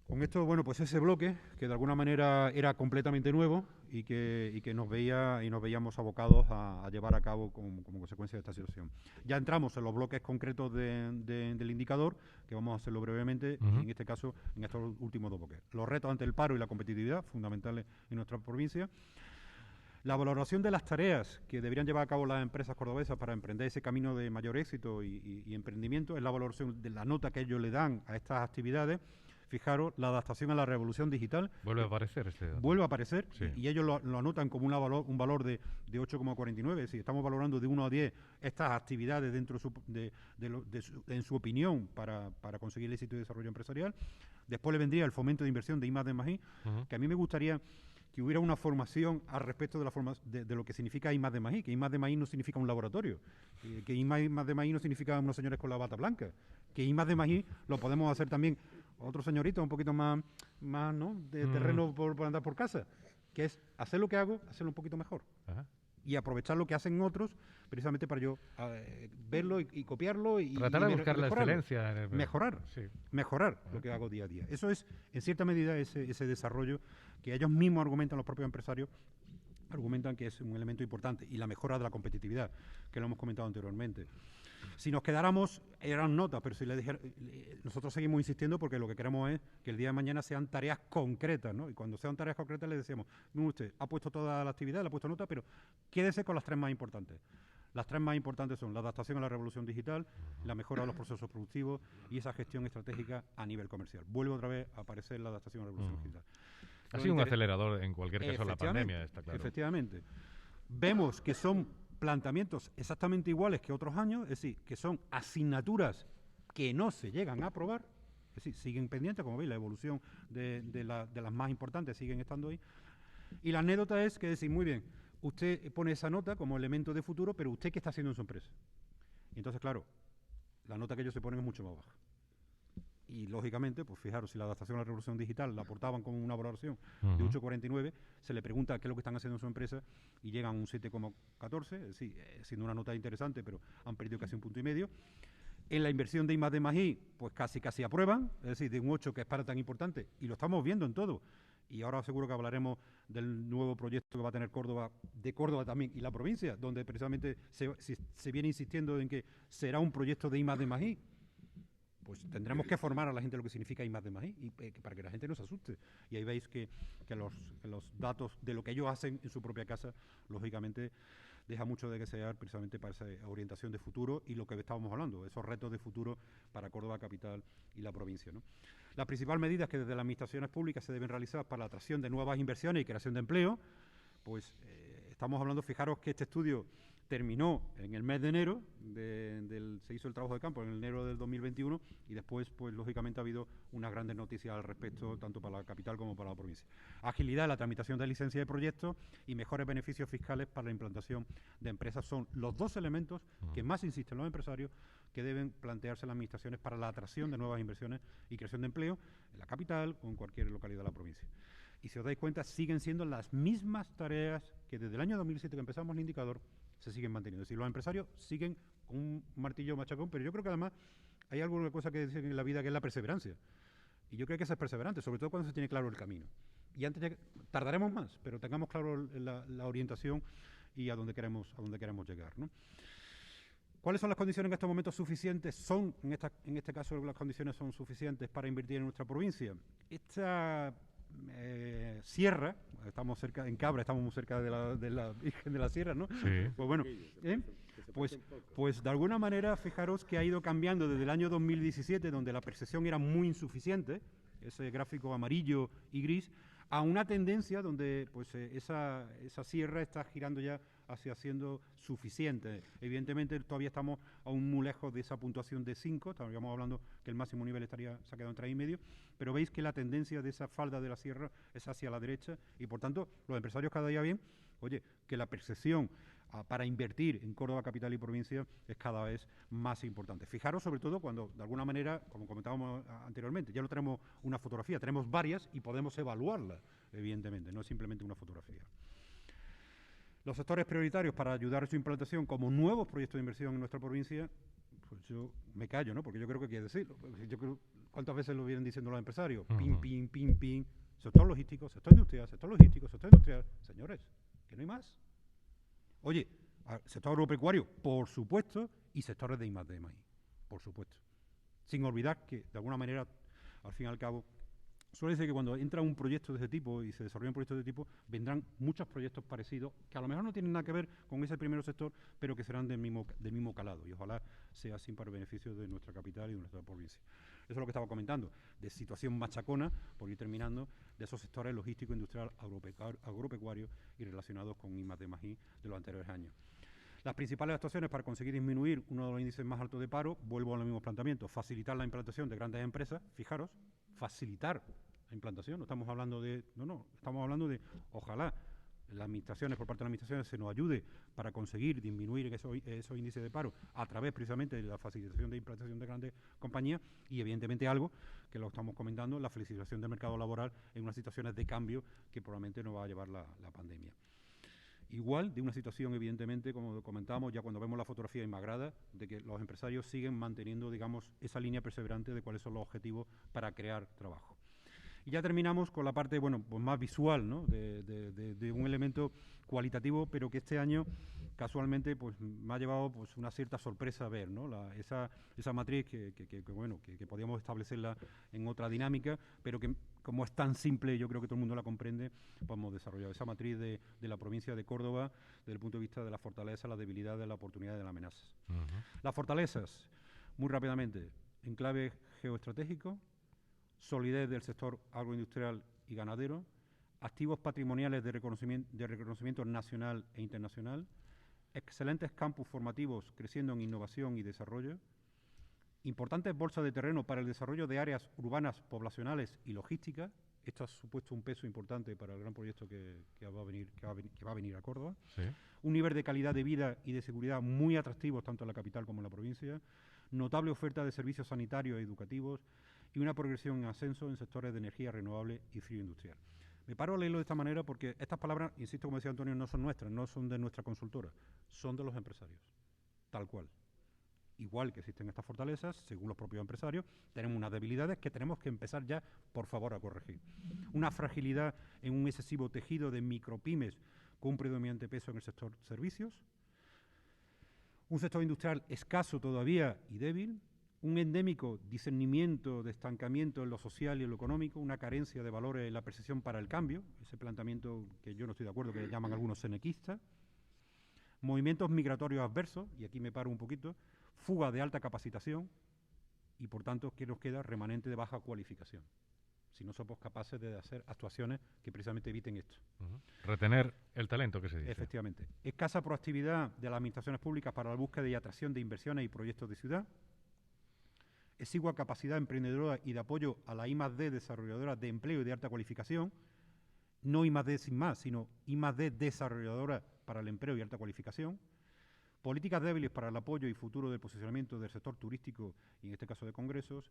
Con esto, bueno, pues ese bloque, que de alguna manera era completamente nuevo y que nos veíamos abocados a llevar a cabo como consecuencia de esta situación. Ya entramos en los bloques concretos del indicador, que vamos a hacerlo brevemente, y en este caso, en estos últimos dos bloques. Los retos ante el paro y la competitividad, fundamentales en nuestra provincia. La valoración de las tareas que deberían llevar a cabo las empresas cordobesas para emprender ese camino de mayor éxito y emprendimiento, es la valoración de la nota que ellos le dan a estas actividades. Fijaros, la adaptación a la revolución digital. Vuelve a aparecer este dato. Vuelve a aparecer, sí. Y ellos lo anotan como un valor de 8,49. Es decir, estamos valorando de 1 a 10 estas actividades dentro en su opinión para conseguir el éxito y desarrollo empresarial. Después le vendría el fomento de inversión de I+D+I, que a mí me gustaría que hubiera una formación al respecto de lo que significa I+D+I, que I+D+I no significa un laboratorio, que I+D+I no significa unos señores con la bata blanca, que I+D+I lo podemos hacer también otros señoritos un poquito más ¿no? de terreno por andar por casa, que es hacer lo que hago, hacerlo un poquito mejor. Ajá. Y aprovechar lo que hacen otros, precisamente para yo verlo y copiarlo y tratar de buscar la excelencia. Mejorar lo que hago día a día. Eso es, en cierta medida, ese desarrollo que ellos mismos argumentan, los propios empresarios, argumentan que es un elemento importante, y la mejora de la competitividad, que lo hemos comentado anteriormente. Si nos quedáramos, eran notas, pero si nosotros seguimos insistiendo porque lo que queremos es que el día de mañana sean tareas concretas, ¿no? Y cuando sean tareas concretas le decíamos, mire usted, ha puesto toda la actividad, le ha puesto nota, pero quédese con las 3 más importantes. Las 3 más importantes son la adaptación a la revolución digital, la mejora de los procesos productivos y esa gestión estratégica a nivel comercial. Vuelve otra vez a aparecer la adaptación a la revolución digital. Ha sido un acelerador en cualquier caso la pandemia, está claro. Efectivamente. Vemos que son planteamientos exactamente iguales que otros años, es decir, que son asignaturas que no se llegan a aprobar, es decir, siguen pendientes, como veis, la evolución de las más importantes siguen estando ahí. Y la anécdota es que decir, muy bien, usted pone esa nota como elemento de futuro, pero ¿usted qué está haciendo en su empresa? Y entonces, claro, la nota que ellos se ponen es mucho más baja. Y, lógicamente, pues fijaros, si la adaptación a la revolución digital la aportaban como una valoración de 8,49, se le pregunta qué es lo que están haciendo en su empresa y llegan a un 7,14, es decir, siendo una nota interesante, pero han perdido casi 1,5 puntos. En la inversión de I+D+I, pues casi aprueban, es decir, de un 8 que es para tan importante, y lo estamos viendo en todo. Y ahora seguro que hablaremos del nuevo proyecto que va a tener Córdoba, de Córdoba también, y la provincia, donde precisamente se viene insistiendo en que será un proyecto de I+D+I. Pues tendremos que formar a la gente lo que significa I+D+I, y para que la gente no se asuste. Y ahí veis que los datos de lo que ellos hacen en su propia casa, lógicamente, deja mucho de desear precisamente para esa orientación de futuro y lo que estábamos hablando, esos retos de futuro para Córdoba capital y la provincia, ¿no? Las principales medidas que desde las administraciones públicas se deben realizar para la atracción de nuevas inversiones y creación de empleo, pues estamos hablando, fijaros que este estudio terminó en el mes de enero, se hizo el trabajo de campo en enero del 2021 y después, pues lógicamente ha habido unas grandes noticias al respecto, tanto para la capital como para la provincia. Agilidad en la tramitación de licencias de proyectos y mejores beneficios fiscales para la implantación de empresas son los dos elementos que más insisten los empresarios que deben plantearse las administraciones para la atracción de nuevas inversiones y creación de empleo en la capital o en cualquier localidad de la provincia. Y si os dais cuenta, siguen siendo las mismas tareas que desde el año 2007 que empezamos el indicador se siguen manteniendo. Es decir, los empresarios siguen con un martillo machacón, pero yo creo que además hay alguna cosa que dicen en la vida que es la perseverancia. Y yo creo que hay que ser perseverante, sobre todo cuando se tiene claro el camino. Y antes tardaremos más, pero tengamos claro la orientación y a dónde queremos llegar, ¿no? ¿Cuáles son las condiciones en estos momentos suficientes? En este caso, las condiciones son suficientes para invertir en nuestra provincia. Esta sierra, estamos cerca, en Cabra, estamos muy cerca de la Virgen de la Sierra, ¿no? Sí. Pues bueno, pues de alguna manera, fijaros que ha ido cambiando desde el año 2017, donde la percepción era muy insuficiente, ese gráfico amarillo y gris, a una tendencia donde pues esa sierra está girando ya hacia siendo suficiente. Evidentemente todavía estamos aún muy lejos de esa puntuación de 5, estaríamos hablando que el máximo nivel se ha quedado en 3,5, pero veis que la tendencia de esa falda de la sierra es hacia la derecha y por tanto los empresarios cada día ven, oye, que la percepción para invertir en Córdoba capital y provincia es cada vez más importante. Fijaros sobre todo cuando, de alguna manera, como comentábamos anteriormente, ya no tenemos una fotografía, tenemos varias y podemos evaluarlas, evidentemente, no es simplemente una fotografía. Los sectores prioritarios para ayudar a su implantación como nuevos proyectos de inversión en nuestra provincia, pues yo me callo, ¿no? Porque yo creo que hay que decirlo. Yo creo, ¿cuántas veces lo vienen diciendo los empresarios? Pim, pim, pim, pim. Sector logístico, sector industrial, sector logístico, sector industrial. Señores, que no hay más. Oye, sector agropecuario, por supuesto, y sectores de I+D+I, por supuesto. Sin olvidar que, de alguna manera, al fin y al cabo, suele decir que cuando entra un proyecto de ese tipo y se desarrolla un proyecto de ese tipo, vendrán muchos proyectos parecidos que a lo mejor no tienen nada que ver con ese primer sector, pero que serán del mismo calado. Y ojalá sea así para el beneficio de nuestra capital y de nuestra provincia. Eso es lo que estaba comentando, de situación machacona, por ir terminando, de esos sectores logístico, industrial, agropecuario y relacionados con I+D+I de los anteriores años. Las principales actuaciones para conseguir disminuir uno de los índices más altos de paro, vuelvo a los mismos planteamientos, facilitar la implantación de grandes empresas, fijaros, facilitar la implantación, estamos hablando de, ojalá las administraciones, por parte de las administraciones, se nos ayude para conseguir disminuir esos índices de paro a través precisamente de la facilitación de implantación de grandes compañías y evidentemente algo que lo estamos comentando, la flexibilización del mercado laboral en unas situaciones de cambio que probablemente nos va a llevar la pandemia. Igual de una situación, evidentemente, como comentábamos, ya cuando vemos la fotografía inmagrada, de que los empresarios siguen manteniendo, digamos, esa línea perseverante de cuáles son los objetivos para crear trabajo. Y ya terminamos con la parte, bueno, pues más visual, ¿no? de un elemento cualitativo, pero que este año, casualmente, pues me ha llevado pues una cierta sorpresa ver, ¿no? Esa matriz que podíamos establecerla en otra dinámica, pero que como es tan simple, yo creo que todo el mundo la comprende, podemos desarrollar esa matriz de la provincia de Córdoba desde el punto de vista de la fortaleza, la debilidad, de la oportunidad y de las amenazas. Las fortalezas, muy rápidamente, enclave geoestratégico, solidez del sector agroindustrial y ganadero, activos patrimoniales de reconocimiento nacional e internacional, excelentes campus formativos creciendo en innovación y desarrollo, importantes bolsas de terreno para el desarrollo de áreas urbanas, poblacionales y logísticas. Esto ha supuesto un peso importante para el gran proyecto que va a venir a Córdoba. Sí. Un nivel de calidad de vida y de seguridad muy atractivos tanto en la capital como en la provincia, notable oferta de servicios sanitarios y educativos y una progresión en ascenso en sectores de energía renovable y frío industrial. Me paro a leerlo de esta manera porque estas palabras, insisto, como decía Antonio, no son nuestras, no son de nuestra consultora, son de los empresarios, tal cual. Igual que existen estas fortalezas, según los propios empresarios, tenemos unas debilidades que tenemos que empezar ya, por favor, a corregir. Una fragilidad en un excesivo tejido de micropymes con un predominante peso en el sector servicios, un sector industrial escaso todavía y débil, un endémico discernimiento de estancamiento en lo social y en lo económico, una carencia de valores en la percepción para el cambio, ese planteamiento que yo no estoy de acuerdo, que llaman algunos senequistas, movimientos migratorios adversos, y aquí me paro un poquito, fuga de alta capacitación y, por tanto, ¿qué nos queda? Remanente de baja cualificación. Si no somos capaces de hacer actuaciones que precisamente eviten esto. Retener el talento, que se dice. Efectivamente. Escasa proactividad de las administraciones públicas para la búsqueda y atracción de inversiones y proyectos de ciudad. Exigua capacidad emprendedora y de apoyo a la I+D desarrolladora de empleo y de alta cualificación. No I+D sin más, sino I+D desarrolladora para el empleo y alta cualificación. Políticas débiles para el apoyo y futuro del posicionamiento del sector turístico y en este caso de congresos.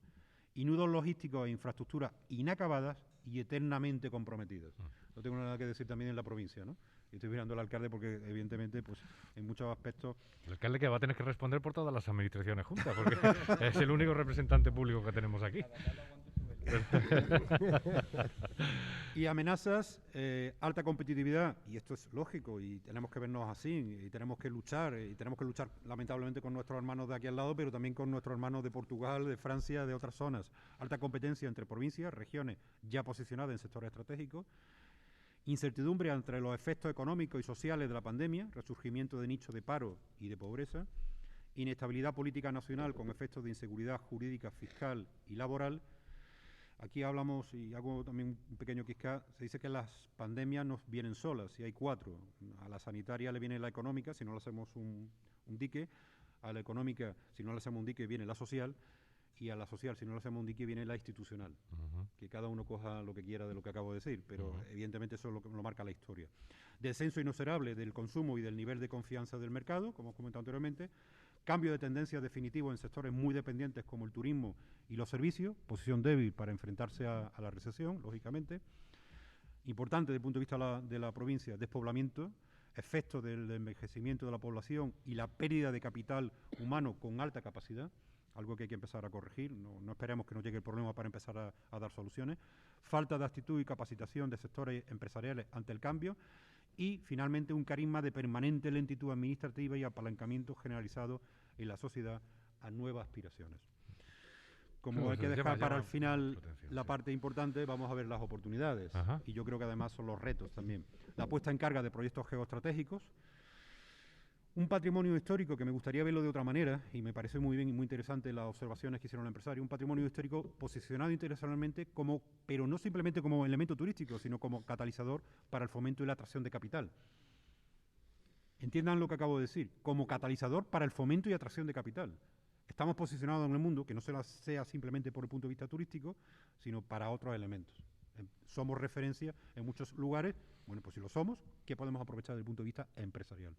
Y nudos logísticos e infraestructuras inacabadas y eternamente comprometidas. No tengo nada que decir también en la provincia, ¿no? Y estoy mirando al alcalde porque, evidentemente, pues en muchos aspectos... El alcalde que va a tener que responder por todas las administraciones juntas, porque es el único representante público que tenemos aquí. Y amenazas, alta competitividad, y esto es lógico, y tenemos que vernos así, y tenemos que luchar lamentablemente con nuestros hermanos de aquí al lado, pero también con nuestros hermanos de Portugal, de Francia, de otras zonas. Alta competencia entre provincias, regiones ya posicionadas en sectores estratégicos. Incertidumbre entre los efectos económicos y sociales de la pandemia, resurgimiento de nichos de paro y de pobreza. Inestabilidad política nacional con efectos de inseguridad jurídica, fiscal y laboral. Aquí hablamos, y hago también un pequeño quisca, se dice que las pandemias nos vienen solas, y hay 4. A la sanitaria le viene la económica, si no le hacemos un dique. A la económica, si no le hacemos un dique, viene la social. Y a la social, si no le hacemos un dique, viene la institucional. Que cada uno coja lo que quiera de lo que acabo de decir, pero evidentemente eso es lo que lo marca la historia. Descenso inexorable del consumo y del nivel de confianza del mercado, como hemos comentado anteriormente. Cambio de tendencia definitivo en sectores muy dependientes como el turismo y los servicios, posición débil para enfrentarse a la recesión, lógicamente. Importante desde el punto de vista de la provincia, despoblamiento, efectos del envejecimiento de la población y la pérdida de capital humano con alta capacidad, algo que hay que empezar a corregir, no esperemos que nos llegue el problema para empezar a dar soluciones. Falta de actitud y capacitación de sectores empresariales ante el cambio. Y, finalmente, un carisma de permanente lentitud administrativa y apalancamiento generalizado en la sociedad a nuevas aspiraciones. Como hay que dejar para el final la parte importante, vamos a ver las oportunidades. Y yo creo que además son los retos también. La puesta en carga de proyectos geoestratégicos. Un patrimonio histórico que me gustaría verlo de otra manera, y me parece muy bien y muy interesante las observaciones que hicieron los empresarios, un patrimonio histórico posicionado internacionalmente pero no simplemente como elemento turístico, sino como catalizador para el fomento y la atracción de capital. Entiendan lo que acabo de decir, como catalizador para el fomento y atracción de capital. Estamos posicionados en el mundo, que no sea simplemente por el punto de vista turístico, sino para otros elementos. Somos referencia en muchos lugares, bueno, pues si lo somos, ¿qué podemos aprovechar desde el punto de vista empresarial?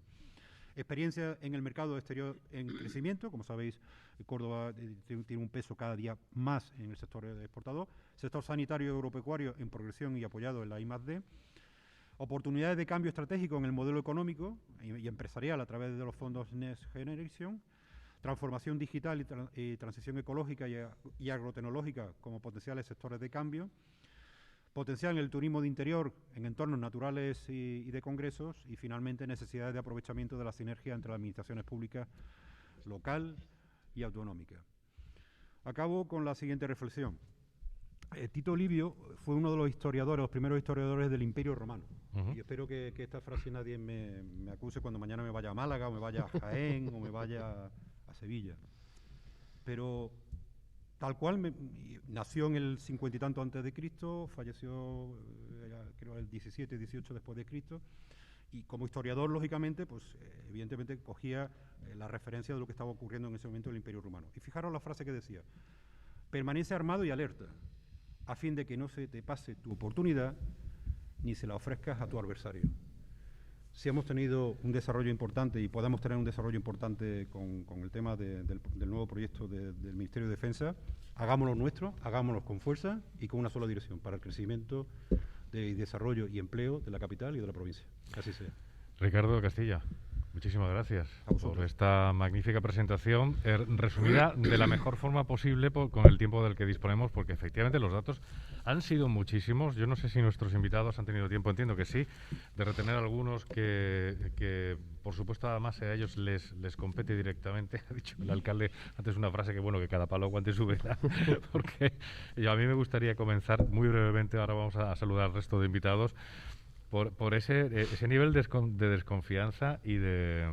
Experiencia en el mercado exterior en crecimiento. Como sabéis, Córdoba tiene un peso cada día más en el sector exportador. Sector sanitario y agropecuario en progresión y apoyado en la I+D. Oportunidades de cambio estratégico en el modelo económico y empresarial a través de los fondos Next Generation. Transformación digital y transición ecológica y agrotecnológica como potenciales sectores de cambio. Potencial en el turismo de interior, en entornos naturales y de congresos, y finalmente necesidades de aprovechamiento de la sinergia entre las administraciones públicas local y autonómica. Acabo con la siguiente reflexión. Tito Livio fue uno de los historiadores, los primeros historiadores del Imperio Romano. Y espero que esta frase nadie me acuse cuando mañana me vaya a Málaga, o me vaya a Jaén, o me vaya a Sevilla. Pero tal cual, nació en el 50 y tanto antes de Cristo, falleció creo el 17, 18 después de Cristo, y como historiador, lógicamente, pues evidentemente cogía la referencia de lo que estaba ocurriendo en ese momento en el Imperio Romano. Y fijaros la frase que decía: permanece armado y alerta, a fin de que no se te pase tu oportunidad, ni se la ofrezcas a tu adversario. Si hemos tenido un desarrollo importante y podemos tener un desarrollo importante con el tema del nuevo proyecto del Ministerio de Defensa, hagámoslo nuestro, hagámoslo con fuerza y con una sola dirección, para el crecimiento de desarrollo y empleo de la capital y de la provincia. Que así sea. Ricardo Castilla, muchísimas gracias por esta magnífica presentación, resumida de la mejor forma posible con el tiempo del que disponemos, porque efectivamente los datos han sido muchísimos. Yo no sé si nuestros invitados han tenido tiempo, entiendo que sí, de retener algunos que por supuesto, además a ellos les compete directamente. Ha dicho el alcalde antes una frase que, bueno, que cada palo aguante su vela, porque a mí me gustaría comenzar muy brevemente, ahora vamos a saludar al resto de invitados, por ese nivel de desconfianza y de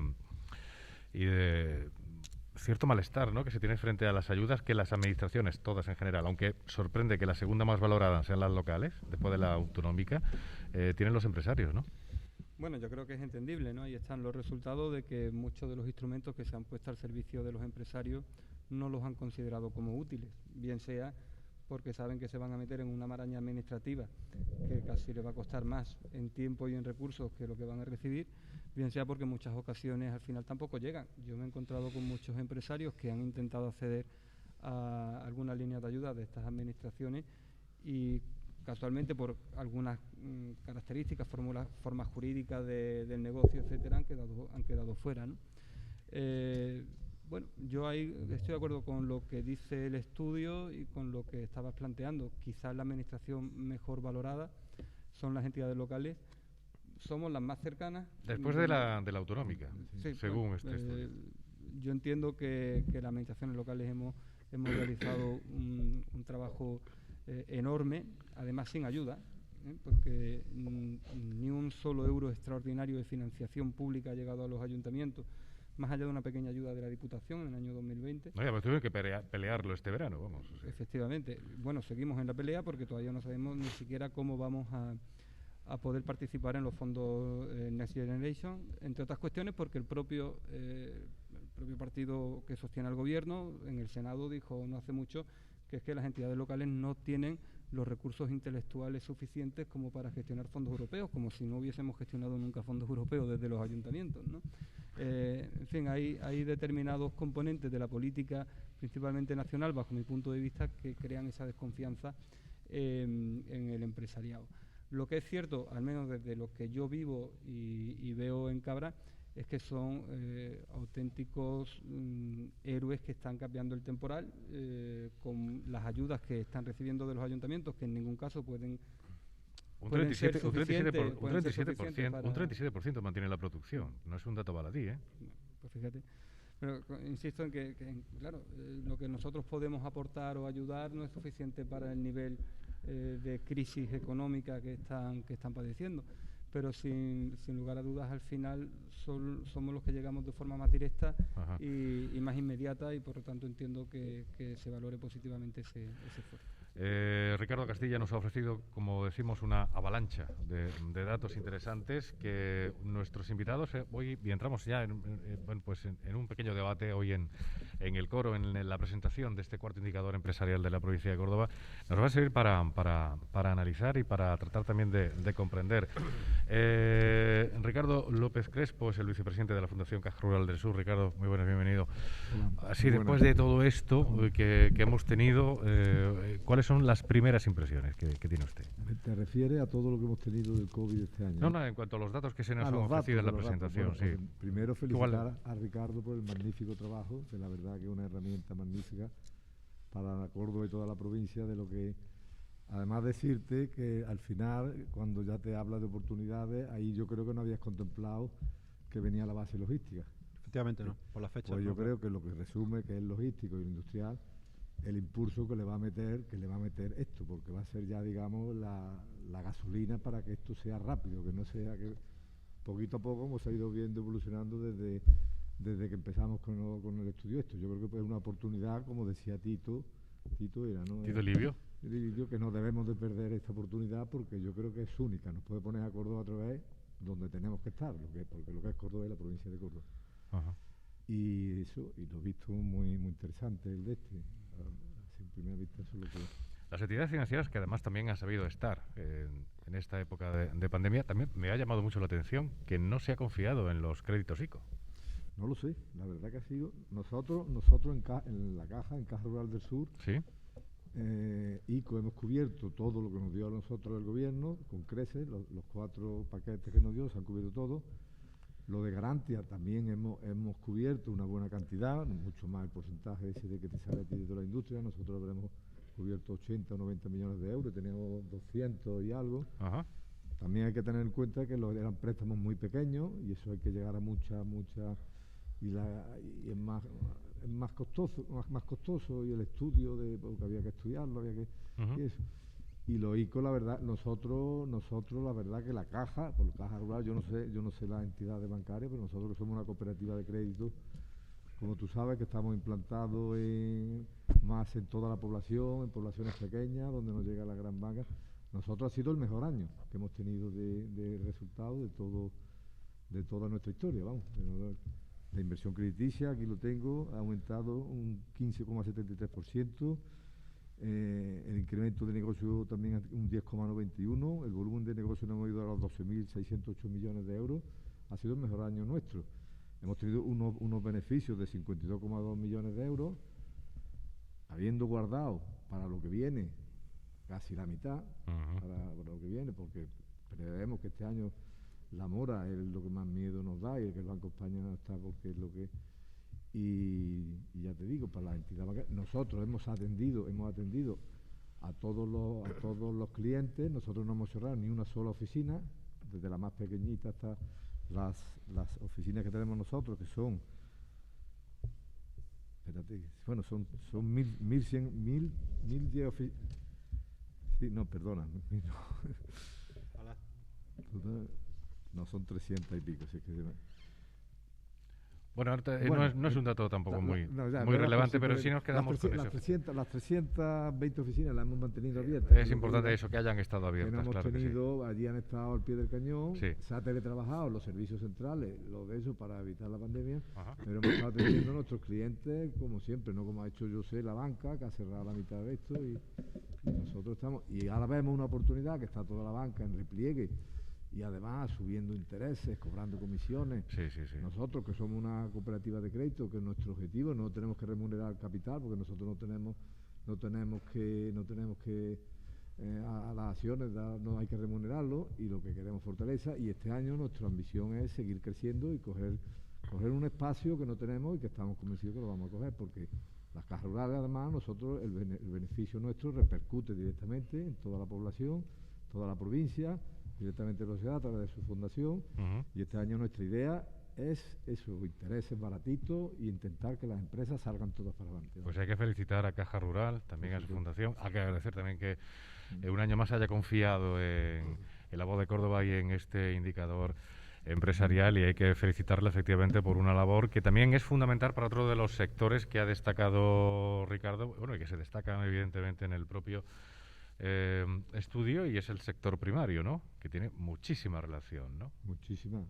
cierto malestar, ¿no?, que se tiene frente a las ayudas que las administraciones, todas en general, aunque sorprende que la segunda más valorada sean las locales, después de la autonómica, tienen los empresarios, ¿no? Bueno, yo creo que es entendible, ¿no? Ahí están los resultados de que muchos de los instrumentos que se han puesto al servicio de los empresarios no los han considerado como útiles, bien sea porque saben que se van a meter en una maraña administrativa que casi les va a costar más en tiempo y en recursos que lo que van a recibir, bien sea porque en muchas ocasiones al final tampoco llegan. Yo me he encontrado con muchos empresarios que han intentado acceder a algunas líneas de ayuda de estas administraciones y casualmente por algunas características, formas jurídicas del negocio, etcétera, han quedado fuera, ¿no? Bueno, yo ahí estoy de acuerdo con lo que dice el estudio y con lo que estabas planteando. Quizás la administración mejor valorada son las entidades locales. Somos las más cercanas. Después de la autonómica, sí, según bueno, este estudio. Yo entiendo que las administraciones locales hemos realizado un trabajo enorme, además sin ayuda, porque ni un solo euro extraordinario de financiación pública ha llegado a los ayuntamientos, más allá de una pequeña ayuda de la Diputación en el año 2020. No, ya, pues tuve que pelearlo este verano, vamos. O sea. Efectivamente. Bueno, seguimos en la pelea porque todavía no sabemos ni siquiera cómo vamos a poder participar en los fondos Next Generation, entre otras cuestiones porque el propio partido que sostiene al gobierno en el Senado dijo no hace mucho que es que las entidades locales no tienen los recursos intelectuales suficientes como para gestionar fondos europeos, como si no hubiésemos gestionado nunca fondos europeos desde los ayuntamientos, ¿no? En fin, hay determinados componentes de la política, principalmente nacional, bajo mi punto de vista, que crean esa desconfianza en el empresariado. Lo que es cierto, al menos desde lo que yo vivo y veo en Cabra, es que son auténticos héroes que están cambiando el temporal con las ayudas que están recibiendo de los ayuntamientos, que en ningún caso pueden Un ser 37% mantiene la producción. No es un dato baladí, ¿eh? Pues fíjate. Pero insisto en que claro, lo que nosotros podemos aportar o ayudar no es suficiente para el nivel de crisis económica que están padeciendo. Pero sin lugar a dudas, al final somos los que llegamos de forma más directa y más inmediata, y por lo tanto entiendo que se valore positivamente ese esfuerzo. Ricardo Castilla nos ha ofrecido, como decimos, una avalancha de datos interesantes que nuestros invitados hoy, y entramos ya en un pequeño debate hoy en el coro, en la presentación de este cuarto indicador empresarial de la provincia de Córdoba, nos va a servir para analizar y para tratar también de comprender. Ricardo López Crespo es el vicepresidente de la Fundación Caja Rural del Sur. Ricardo, muy buenas, bienvenido. Así, después de todo esto que hemos tenido, ¿cuáles son las primeras impresiones que tiene usted? ¿Te refieres a todo lo que hemos tenido del COVID este año? No, en cuanto a los datos que se nos han ofrecido en la presentación, sí. Primero felicitar a Ricardo por el magnífico trabajo, que la verdad que es una herramienta magnífica para Córdoba y toda la provincia, de lo que... Además decirte que al final, cuando ya te habla de oportunidades, ahí yo creo que no habías contemplado que venía la base logística. Efectivamente, no, por la fecha. Pues yo creo que lo que resume que es logístico y industrial, el impulso que le va a meter esto, porque va a ser ya, digamos, la gasolina para que esto sea rápido, que no sea que poquito a poco hemos ido viendo evolucionando desde que empezamos con el estudio esto. Yo creo que pues, es una oportunidad, como decía Tito era, ¿no? Tito Livio. Que no debemos de perder esta oportunidad porque yo creo que es única, nos puede poner a Córdoba otra vez donde tenemos que estar, porque lo que es Córdoba es la provincia de Córdoba. Y eso, y lo he visto muy interesante el de este. Así, en primera vista, eso es lo que... Las entidades financieras, que además también han sabido estar en esta época de pandemia, también me ha llamado mucho la atención que no se ha confiado en los créditos ICO. No lo sé, la verdad que ha sido... Nosotros en la Caja Rural del Sur, ¿sí? ICO hemos cubierto todo lo que nos dio a nosotros el gobierno, con creces, los 4 paquetes que nos dio, se han cubierto todo. Lo de garantía también hemos cubierto una buena cantidad, mucho más el porcentaje ese de que te sale a ti de toda la industria. Nosotros habremos cubierto 80 o 90 millones de euros, teníamos 200 y algo. También hay que tener en cuenta que eran préstamos muy pequeños y eso hay que llegar a mucha y es más costoso y el estudio porque había que estudiarlo, y eso. Y los ICO, la verdad, nosotros la verdad que la Caja, por la Caja Rural, yo no sé las entidades bancarias, pero nosotros que somos una cooperativa de crédito, como tú sabes, que estamos implantados más en toda la población, en poblaciones pequeñas, donde nos llega la gran banca. Nosotros ha sido el mejor año que hemos tenido de resultados de toda nuestra historia, vamos. La inversión crediticia, aquí lo tengo, ha aumentado un 15,73%. El incremento de negocio también un 10,91%, el volumen de negocio no hemos ido a los 12.608 millones de euros, ha sido el mejor año nuestro. Hemos tenido unos beneficios de 52,2 millones de euros, habiendo guardado para lo que viene casi la mitad, para lo que viene, porque prevemos que este año la mora es lo que más miedo nos da y el que el Banco de España no está porque es lo que... Y ya te digo, para la entidad bancaria, nosotros hemos atendido a todos los clientes, nosotros no hemos cerrado ni una sola oficina, desde la más pequeñita hasta las oficinas que tenemos nosotros, que son, espérate, bueno, son 1.10 oficinas, sí, no, perdona, no, son 300 y pico, si es que Bueno, no es un dato tampoco muy relevante, pero sí nos quedamos con eso. Las 320 oficinas las hemos mantenido abiertas. Es importante eso, que hayan estado abiertas, claro que sí. Allí han estado al pie del cañón, sí. Se ha teletrabajado los servicios centrales, lo de eso para evitar la pandemia, pero hemos estado atendiendo a nuestros clientes como siempre, no como ha hecho la banca, que ha cerrado la mitad de esto y nosotros estamos, y ahora vemos una oportunidad que está toda la banca en repliegue, y además subiendo intereses, cobrando comisiones. Sí. Nosotros, que somos una cooperativa de crédito, que es nuestro objetivo, no tenemos que remunerar capital, porque nosotros no tenemos que a las acciones no hay que remunerarlo, y lo que queremos fortaleza, y este año nuestra ambición es seguir creciendo y coger un espacio que no tenemos y que estamos convencidos que lo vamos a coger, porque las cajas rurales, además, nosotros el beneficio nuestro repercute directamente en toda la población, toda la provincia, directamente en la sociedad a través de su fundación, y este año nuestra idea es eso, intereses baratitos y intentar que las empresas salgan todas para adelante. Pues hay que felicitar a Caja Rural, también a su fundación, hay que agradecer también que un año más haya confiado en La Voz de Córdoba y en este indicador empresarial, y hay que felicitarle efectivamente por una labor que también es fundamental para otro de los sectores que ha destacado Ricardo, bueno, y que se destacan evidentemente en el propio estudio, y es el sector primario, ¿no? Que tiene muchísima relación, ¿no? Muchísima.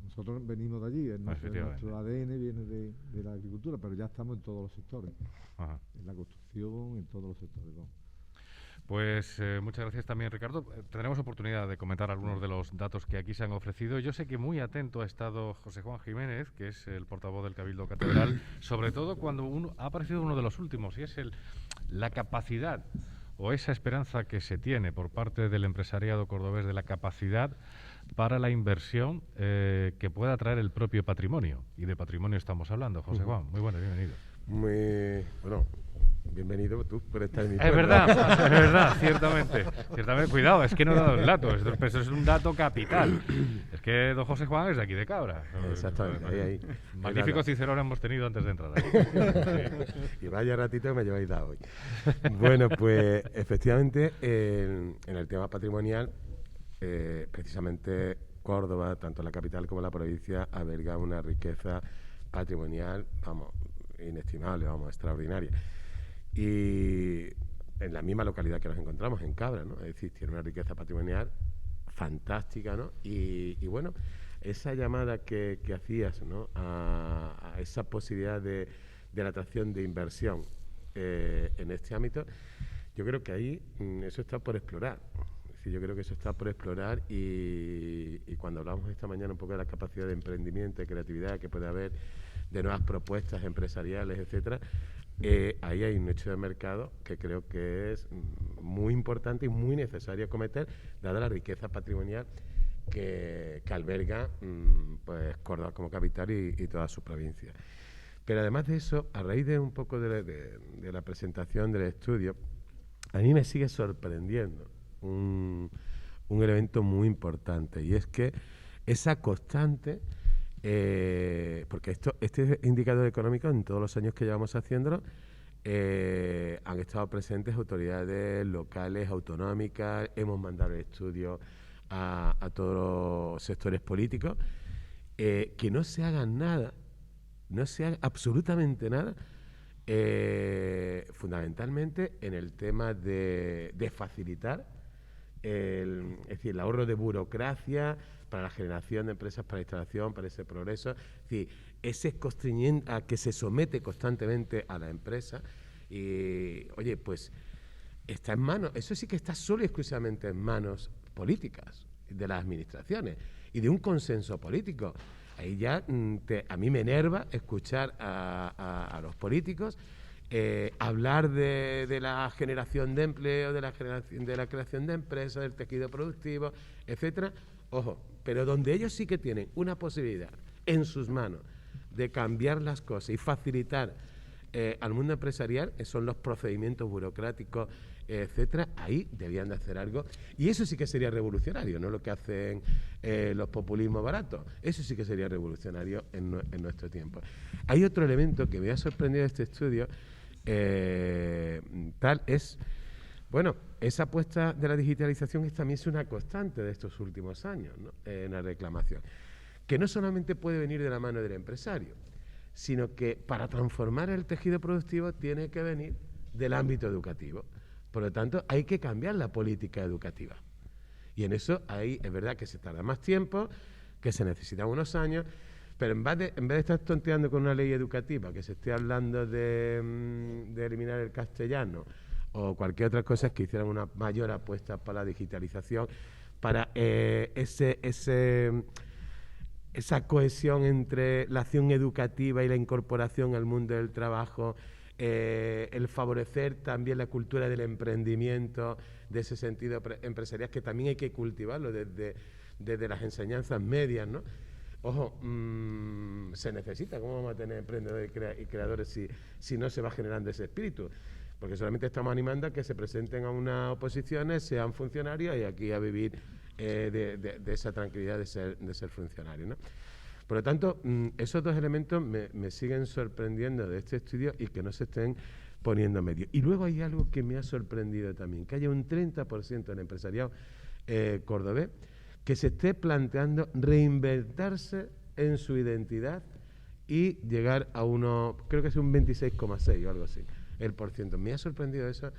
Nosotros venimos de allí, nuestro ADN viene de la agricultura, pero ya estamos en todos los sectores, en la construcción, en todos los sectores, ¿no? Pues muchas gracias también, Ricardo. Tendremos oportunidad de comentar algunos de los datos que aquí se han ofrecido. Yo sé que muy atento ha estado José Juan Jiménez, que es el portavoz del Cabildo Catedral, sobre todo cuando ha aparecido uno de los últimos, y es la capacidad o esa esperanza que se tiene por parte del empresariado cordobés de la capacidad para la inversión que pueda traer el propio patrimonio. Y de patrimonio estamos hablando, José Juan. Muy bueno, bienvenido. Muy bueno, bienvenido tú por estar en mi pueblo. Es verdad, ciertamente. Cuidado, es que no he dado el dato, esto es un dato capital. Es que don José Juan es de aquí de Cabra. Exactamente, ahí. Magnífico Cicerón hemos tenido antes de entrar. Y vaya ratito que me lleváis dado hoy. Bueno, pues efectivamente en el tema patrimonial, precisamente Córdoba, tanto la capital como la provincia, alberga una riqueza patrimonial, inestimable, extraordinaria. Y en la misma localidad que nos encontramos, en Cabra, ¿no? Es decir, tiene una riqueza patrimonial fantástica, ¿no? Y bueno, esa llamada que hacías, ¿no? a esa posibilidad de la atracción de inversión en este ámbito, yo creo que ahí eso está por explorar. Es decir, yo creo que eso está por explorar, y cuando hablamos esta mañana un poco de la capacidad de emprendimiento, de creatividad que puede haber, de nuevas propuestas empresariales, etcétera, ahí hay un hecho de mercado que creo que es muy importante y muy necesario acometer, dada la riqueza patrimonial que alberga pues Córdoba como capital y toda su provincia. Pero además de eso, a raíz de un poco de la presentación del estudio, a mí me sigue sorprendiendo un elemento muy importante, y es que esa constante, porque este indicador económico, en todos los años que llevamos haciéndolo, han estado presentes autoridades locales, autonómicas, hemos mandado el estudio a todos los sectores políticos, que no se haga nada, no se haga absolutamente nada, fundamentalmente en el tema de facilitar es decir, el ahorro de burocracia para la generación de empresas, para la instalación, para ese progreso. Es decir, ese constreñimiento a que se somete constantemente a la empresa y, oye, pues está en manos, eso sí que está solo y exclusivamente en manos políticas de las administraciones y de un consenso político. Ahí ya a mí me enerva escuchar a los políticos hablar de la generación de empleo, de la creación de empresas, del tejido productivo, etcétera. Ojo, pero donde ellos sí que tienen una posibilidad en sus manos de cambiar las cosas y facilitar al mundo empresarial, son los procedimientos burocráticos, etcétera. Ahí debían de hacer algo y eso sí que sería revolucionario, no lo que hacen los populismos baratos. Eso sí que sería revolucionario en nuestro tiempo. Hay otro elemento que me ha sorprendido de este estudio, bueno, esa apuesta de la digitalización también es una constante de estos últimos años, ¿no? En la reclamación, que no solamente puede venir de la mano del empresario, sino que para transformar el tejido productivo tiene que venir del ámbito educativo. Por lo tanto, hay que cambiar la política educativa. Y en eso ahí es verdad que se tarda más tiempo, que se necesitan unos años, pero en vez de estar tonteando con una ley educativa, que se esté hablando de eliminar el castellano o cualquier otra cosa, que hicieran una mayor apuesta para la digitalización, para esa cohesión entre la acción educativa y la incorporación al mundo del trabajo, el favorecer también la cultura del emprendimiento, de ese sentido empresarial, que también hay que cultivarlo desde las enseñanzas medias, ¿no? Ojo, se necesita. ¿Cómo vamos a tener emprendedores y creadores si no se va generando ese espíritu? Porque solamente estamos animando a que se presenten a unas oposiciones, sean funcionarios y aquí a vivir de esa tranquilidad de ser funcionarios, ¿no? Por lo tanto, esos dos elementos me siguen sorprendiendo de este estudio y que no se estén poniendo medio. Y luego hay algo que me ha sorprendido también, que haya un 30% del empresariado cordobés que se esté planteando reinventarse en su identidad y llegar a creo que es un 26,6 o algo así, el %. Me ha sorprendido eso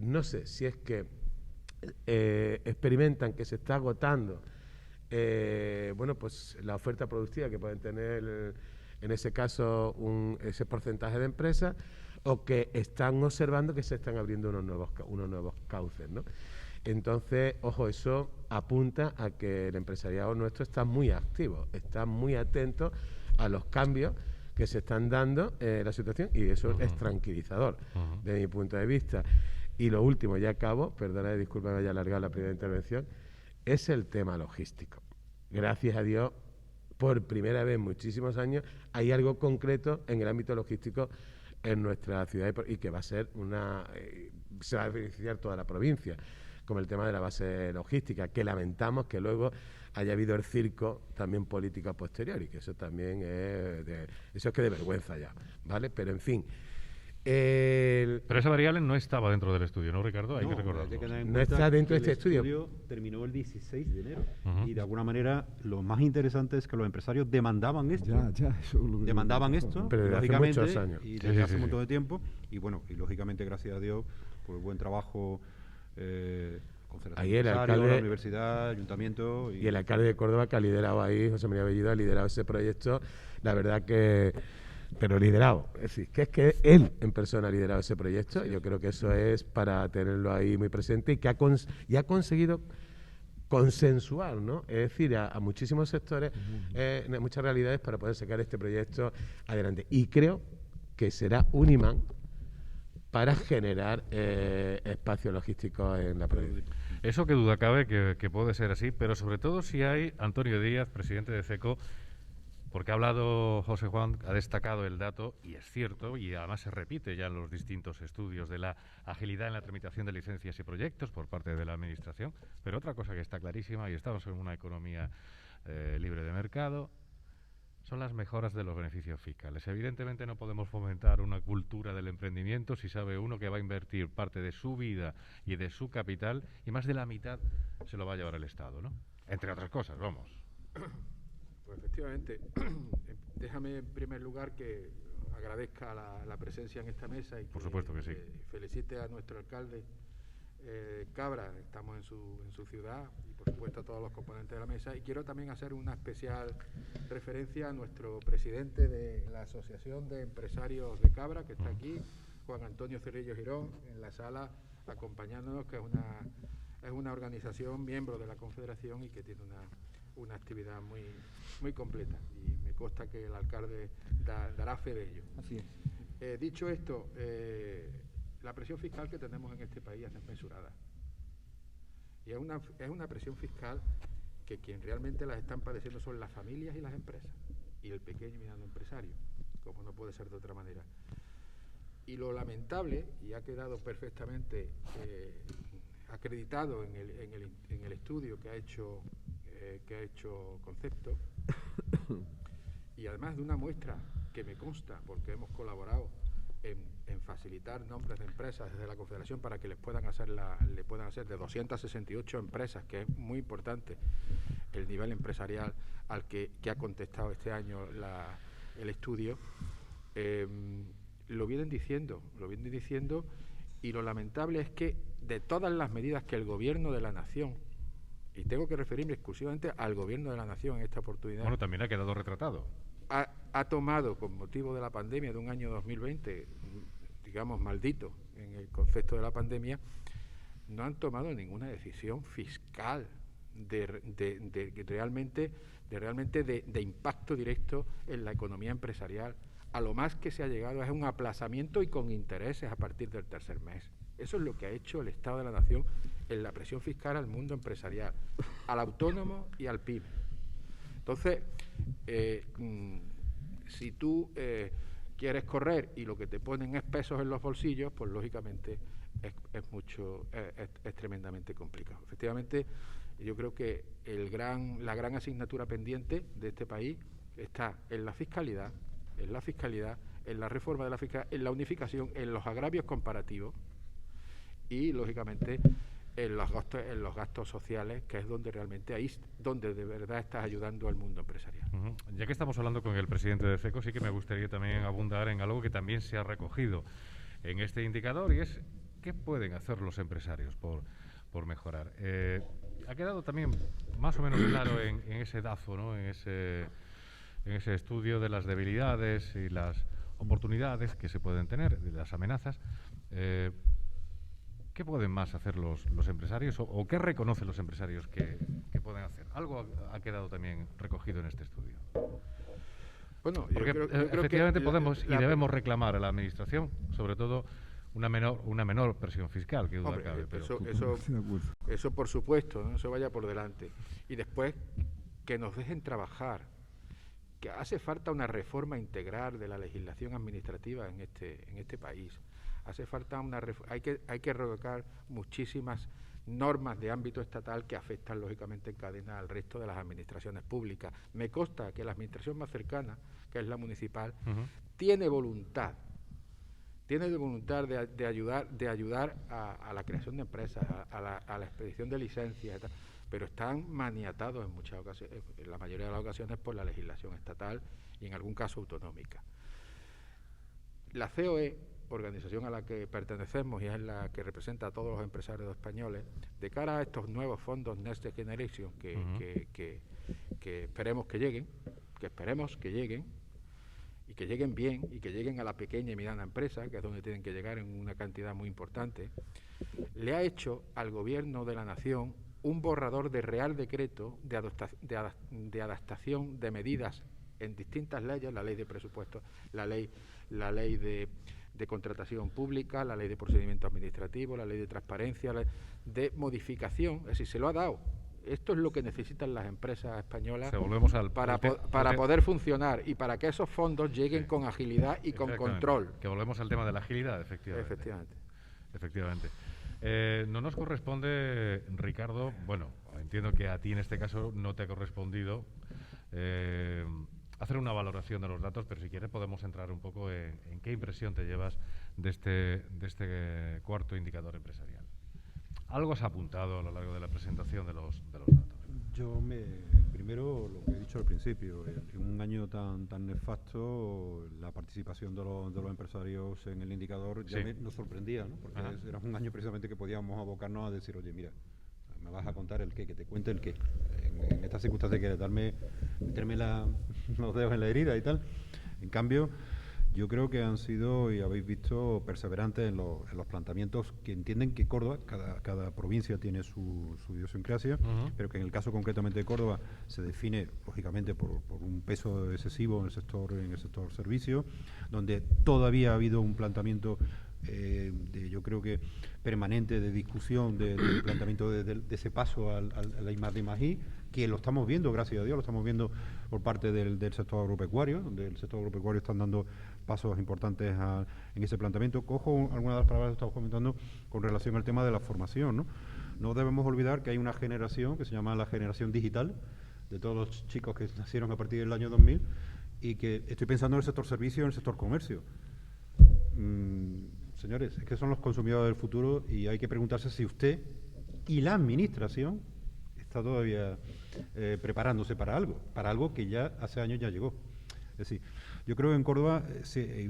no sé si es que experimentan que se está agotando pues la oferta productiva que pueden tener en ese caso ese porcentaje de empresas, o que están observando que se están abriendo unos nuevos cauces, ¿no? Entonces, ojo, eso apunta a que el empresariado nuestro está muy activo, está muy atento a los cambios que se están dando en la situación, y eso es tranquilizador desde mi punto de vista. Y lo último, ya acabo, perdona, disculpa que haya alargado la primera intervención, es el tema logístico. Gracias a Dios, por primera vez en muchísimos años, hay algo concreto en el ámbito logístico en nuestra ciudad y que va a ser se va a beneficiar toda la provincia, como el tema de la base logística, que lamentamos que luego haya habido el circo también político a posteriori, que eso también eso es que de vergüenza ya, ¿vale? Pero en fin. Pero esa variable no estaba dentro del estudio, ¿no, Ricardo? Hay que recordarlo. No está dentro de este estudio. El estudio terminó el 16 de enero y de alguna manera lo más interesante es que los empresarios demandaban esto. Demandaban esto, pero desde hace muchos años. Y desde hace un montón de tiempo. Y bueno, y lógicamente, gracias a Dios, por el buen trabajo ahí el alcalde, la universidad, ayuntamiento y el alcalde de Córdoba, que ha liderado ahí, José María Bellido, ha liderado ese proyecto, la verdad que, pero liderado, es decir, que es que él en persona ha liderado ese proyecto. Yo creo que eso es para tenerlo ahí muy presente, y que ha conseguido consensuar, ¿no? Es decir, a muchísimos sectores, en muchas realidades, para poder sacar este proyecto adelante. Y creo que será un imán para generar espacios logísticos en la provincia. Eso que duda cabe que puede ser así, pero sobre todo si hay Antonio Díaz, presidente de CECO, porque ha hablado José Juan, ha destacado el dato, y es cierto, y además se repite ya en los distintos estudios, de la agilidad en la tramitación de licencias y proyectos por parte de la Administración, pero otra cosa que está clarísima, y estamos en una economía libre de mercado, son las mejoras de los beneficios fiscales. Evidentemente no podemos fomentar una cultura del emprendimiento si sabe uno que va a invertir parte de su vida y de su capital y más de la mitad se lo va a llevar el Estado, ¿no? Entre otras cosas, vamos. Pues efectivamente, déjame en primer lugar que agradezca la presencia en esta mesa y que, por supuesto que sí, felicite a nuestro alcalde Cabra. Estamos en su ciudad y por supuesto a todos los componentes de la mesa, y quiero también hacer una especial referencia a nuestro presidente de la Asociación de Empresarios de Cabra, que está aquí, Juan Antonio Cerrillo Girón, en la sala acompañándonos, que es una organización miembro de la Confederación y que tiene una actividad muy completa, y me consta que el alcalde dará fe de ello. Así es. Dicho esto, la presión fiscal que tenemos en este país es desmesurada. Y es una presión fiscal que quien realmente las están padeciendo son las familias y las empresas, y el pequeño y mediano empresario, como no puede ser de otra manera. Y lo lamentable, y ha quedado perfectamente acreditado en el estudio que ha hecho Concepto, y además de una muestra que me consta, porque hemos colaborado en facilitar nombres de empresas desde la Confederación para que le puedan hacer de 268 empresas, que es muy importante el nivel empresarial al que ha contestado este año el estudio. Lo vienen diciendo, y lo lamentable es que de todas las medidas que el Gobierno de la Nación, y tengo que referirme exclusivamente al Gobierno de la Nación en esta oportunidad, bueno, también ha quedado retratado, ha tomado con motivo de la pandemia de un año 2020, digamos maldito en el concepto de la pandemia, no han tomado ninguna decisión fiscal realmente de impacto directo en la economía empresarial. A lo más que se ha llegado es un aplazamiento y con intereses a partir del tercer mes. Eso es lo que ha hecho el Estado de la Nación en la presión fiscal al mundo empresarial, al autónomo y al PYME. Entonces, si tú quieres correr y lo que te ponen es pesos en los bolsillos, pues lógicamente es tremendamente complicado. Efectivamente, yo creo que la gran asignatura pendiente de este país está en la fiscalidad, en la reforma de la fiscalidad, en la unificación, en los agravios comparativos y, lógicamente, en los gastos sociales, que es donde realmente donde de verdad estás ayudando al mundo empresarial. Ya que estamos hablando con el presidente de FECO, sí que me gustaría también abundar en algo que también se ha recogido en este indicador, y es qué pueden hacer los empresarios por mejorar. Ha quedado también más o menos claro en ese DAFO, ¿no? en ese estudio de las debilidades y las oportunidades que se pueden tener, de las amenazas. ¿Qué pueden más hacer los empresarios o qué reconocen los empresarios que pueden hacer? Algo ha quedado también recogido en este estudio. Bueno, porque yo creo efectivamente que podemos y debemos reclamar a la Administración, sobre todo, una menor presión fiscal, que duda hombre, cabe. Pero eso por supuesto, no se vaya por delante. Y después que nos dejen trabajar, que hace falta una reforma integral de la legislación administrativa en este país. Hace falta hay que revocar muchísimas normas de ámbito estatal que afectan lógicamente en cadena al resto de las administraciones públicas. Me consta que la administración más cercana, que es la municipal, tiene voluntad de ayudar a la creación de empresas, a la expedición de licencias, pero están maniatados en muchas ocasiones, en la mayoría de las ocasiones, por la legislación estatal y en algún caso autonómica. La COE, organización a la que pertenecemos y es la que representa a todos los empresarios españoles, de cara a estos nuevos fondos Next Generation que esperemos que lleguen, y que lleguen bien y que lleguen a la pequeña y mediana empresa, que es donde tienen que llegar en una cantidad muy importante, le ha hecho al Gobierno de la Nación un borrador de Real Decreto de adaptación de medidas en distintas leyes, la ley de presupuestos, la ley de contratación pública, la ley de procedimiento administrativo, la ley de transparencia, de modificación, es decir, se lo ha dado. Esto es lo que necesitan las empresas españolas para poder funcionar y para que esos fondos lleguen con agilidad y con control. Que volvemos al tema de la agilidad, efectivamente. No nos corresponde, Ricardo, bueno, entiendo que a ti en este caso no te ha correspondido hacer una valoración de los datos, pero si quieres podemos entrar un poco en qué impresión te llevas de este cuarto indicador empresarial. Algo has apuntado a lo largo de la presentación de los datos. Primero, lo que he dicho al principio, en un año tan nefasto, la participación de los empresarios en el indicador ya nos sorprendía, ¿no? Porque era un año precisamente que podíamos abocarnos a decir, oye, mira, me vas a contar el qué, que te cuente el qué. En estas circunstancias que meterme los dedos en la herida y tal. En cambio, yo creo que han sido, y habéis visto, perseverantes en los planteamientos que entienden que Córdoba, cada provincia tiene su idiosincrasia, pero que en el caso concretamente de Córdoba se define, lógicamente, por un peso excesivo en el sector servicio, donde todavía ha habido un planteamiento yo creo que permanente de discusión del planteamiento de ese paso a la I+D+I, que lo estamos viendo, gracias a Dios, lo estamos viendo por parte del sector agropecuario, donde el sector agropecuario están dando pasos importantes en ese planteamiento. Cojo algunas de las palabras que estamos comentando con relación al tema de la formación, ¿no? No debemos olvidar que hay una generación que se llama la generación digital, de todos los chicos que nacieron a partir del año 2000, y que estoy pensando en el sector servicio y en el sector comercio. Señores, es que son los consumidores del futuro y hay que preguntarse si usted y la administración está todavía preparándose para algo que ya hace años ya llegó. Es decir, yo creo que en Córdoba,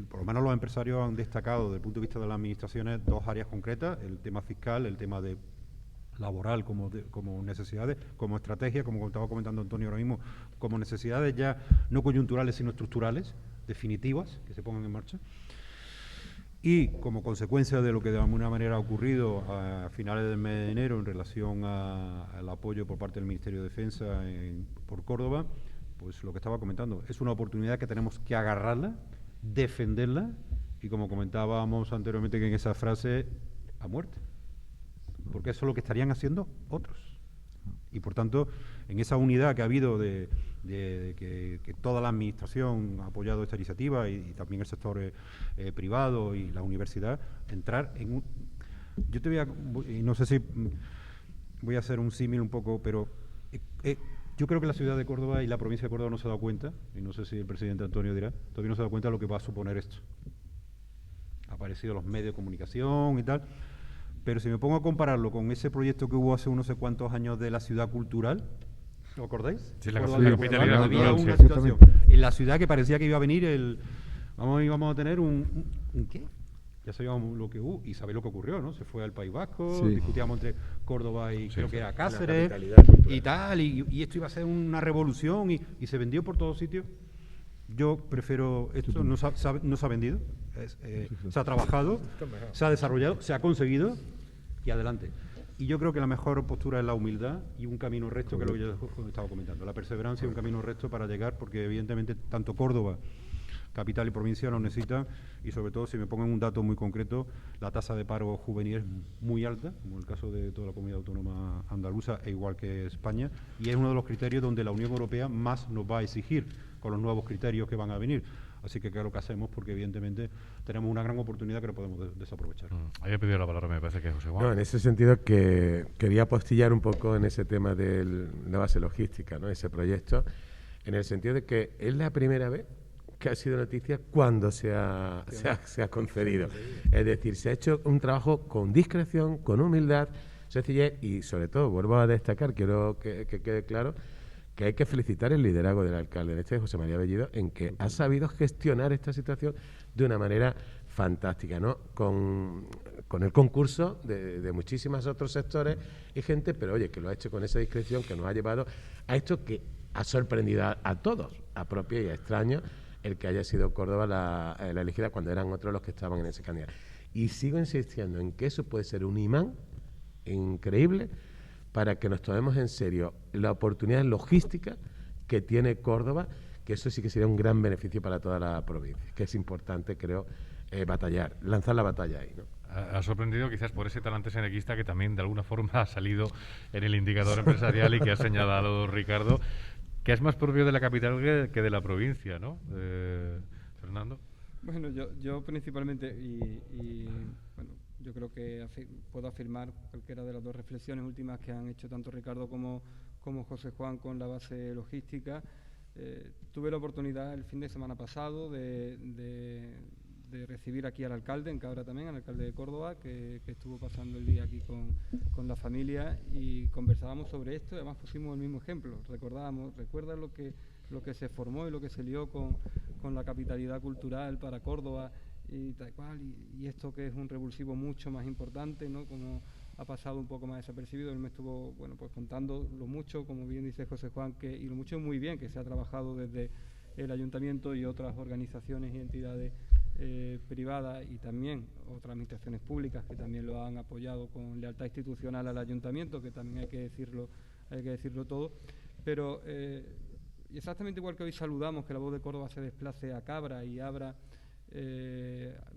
por lo menos los empresarios han destacado desde el punto de vista de las administraciones dos áreas concretas: el tema fiscal, el tema de laboral como necesidades, como estrategia, como estaba comentando Antonio ahora mismo, como necesidades ya no coyunturales sino estructurales, definitivas, que se pongan en marcha. Y como consecuencia de lo que de alguna manera ha ocurrido a finales del mes de enero en relación al apoyo por parte del Ministerio de Defensa por Córdoba, pues lo que estaba comentando, es una oportunidad que tenemos que agarrarla, defenderla y, como comentábamos anteriormente que en esa frase, a muerte. Porque eso es lo que estarían haciendo otros. Y por tanto, en esa unidad que ha habido de que toda la administración ha apoyado esta iniciativa y también el sector privado y la universidad, entrar en un... Yo te voy a... y no sé si voy a hacer un símil un poco, pero yo creo que la ciudad de Córdoba y la provincia de Córdoba no se ha dado cuenta, y no sé si el presidente Antonio dirá, todavía no se ha dado cuenta de lo que va a suponer esto. Ha aparecido los medios de comunicación y tal, pero si me pongo a compararlo con ese proyecto que hubo hace unos sé cuantos años de la ciudad cultural, ¿lo acordáis? Sí, la capitalidad había cultural, una sí. situación en la ciudad que parecía que iba a venir íbamos a tener un ¿qué? Ya sabíamos lo que hubo, y sabéis lo que ocurrió, ¿no? Se fue al País Vasco, discutíamos entre Córdoba y creo que era Cáceres y tal, y esto iba a ser una revolución y se vendió por todos sitios. Yo prefiero esto, no se ha vendido, se ha trabajado, se ha desarrollado, se ha conseguido y adelante. Y yo creo que la mejor postura es la humildad y un camino recto, que es lo que yo estaba comentando, la perseverancia y un camino recto para llegar, porque evidentemente tanto Córdoba, capital y provincia, lo necesitan, y sobre todo, si me pongo en un dato muy concreto, la tasa de paro juvenil es muy alta, como el caso de toda la comunidad autónoma andaluza, e igual que España, y es uno de los criterios donde la Unión Europea más nos va a exigir con los nuevos criterios que van a venir. Así que claro que hacemos, porque evidentemente tenemos una gran oportunidad que no podemos desaprovechar. Había pedido la palabra, me parece que José Juan. No, en ese sentido que quería apostillar un poco en ese tema de la base logística, ¿no? Ese proyecto, en el sentido de que es la primera vez que ha sido noticia cuando se ha concedido. Es decir, se ha hecho un trabajo con discreción, con humildad, sencillez y, sobre todo, vuelvo a destacar, quiero que quede claro, que hay que felicitar el liderazgo del alcalde, en este José María Bellido, en que ha sabido gestionar esta situación de una manera fantástica, ¿no? Con el concurso de muchísimos otros sectores y gente, pero oye, que lo ha hecho con esa discreción que nos ha llevado a esto que ha sorprendido a todos, a propios y a extraños, el que haya sido Córdoba la elegida cuando eran otros los que estaban en ese candidato. Y sigo insistiendo en que eso puede ser un imán increíble para que nos tomemos en serio la oportunidad logística que tiene Córdoba, que eso sí que sería un gran beneficio para toda la provincia, que es importante, creo, batallar, lanzar la batalla ahí, ¿no? Ha sorprendido quizás por ese talante senequista que también de alguna forma ha salido en el indicador empresarial y que ha señalado Ricardo, que es más propio de la capital que de la provincia, ¿no? Fernando. Bueno, yo principalmente, bueno, yo creo que puedo afirmar cualquiera de las dos reflexiones últimas que han hecho tanto Ricardo como José Juan con la base logística. Tuve la oportunidad el fin de semana pasado de recibir aquí al alcalde, en Cabra también, al alcalde de Córdoba, que estuvo pasando el día aquí con la familia, y conversábamos sobre esto, y además pusimos el mismo ejemplo. Recuerda lo que se formó y lo que se lió con la capitalidad cultural para Córdoba y tal cual, y esto que es un revulsivo mucho más importante, ¿no? Como ha pasado un poco más desapercibido. Él me estuvo, bueno, pues contando lo mucho, como bien dice José Juan, y lo mucho muy bien que se ha trabajado desde el ayuntamiento y otras organizaciones y entidades privadas, y también otras administraciones públicas que también lo han apoyado con lealtad institucional al ayuntamiento, que también hay que decirlo todo. Pero exactamente igual que hoy saludamos que La Voz de Córdoba se desplace a Cabra y abra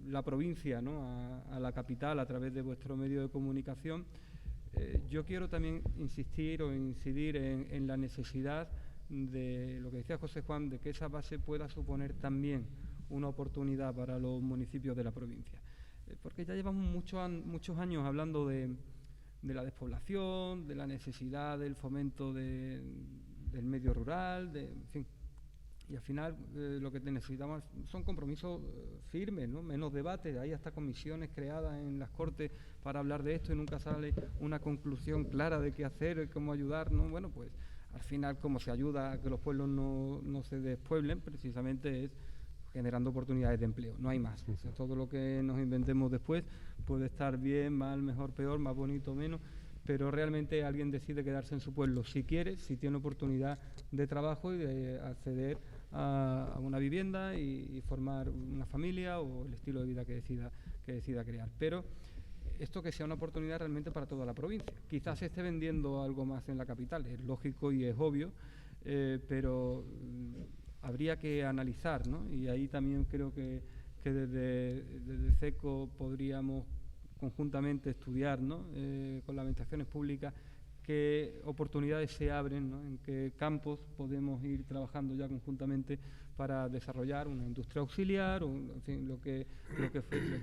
la provincia, ¿no?, a la capital a través de vuestro medio de comunicación, yo quiero también incidir en la necesidad de lo que decía José Juan, de que esa base pueda suponer también una oportunidad para los municipios de la provincia, porque ya llevamos muchos años hablando de la despoblación, de la necesidad del fomento del medio rural, en fin. Y al final lo que necesitamos son compromisos firmes, ¿no? Menos debate. Hay hasta comisiones creadas en las Cortes para hablar de esto y nunca sale una conclusión clara de qué hacer, cómo ayudar, ¿no? Bueno, pues al final, como se ayuda a que los pueblos no se despueblen, precisamente es generando oportunidades de empleo, no hay más. O sea, todo lo que nos inventemos después puede estar bien, mal, mejor, peor, más bonito, menos, pero realmente alguien decide quedarse en su pueblo si quiere, si tiene oportunidad de trabajo y de acceder a una vivienda y formar una familia o el estilo de vida que decida crear. Pero esto que sea una oportunidad realmente para toda la provincia. Quizás se esté vendiendo algo más en la capital, es lógico y es obvio, pero habría que analizar, ¿no? Y ahí también creo que desde CECO podríamos conjuntamente estudiar, ¿no?, con las administraciones públicas, qué oportunidades se abren, ¿no?, en qué campos podemos ir trabajando ya conjuntamente para desarrollar una industria auxiliar o, en fin, lo que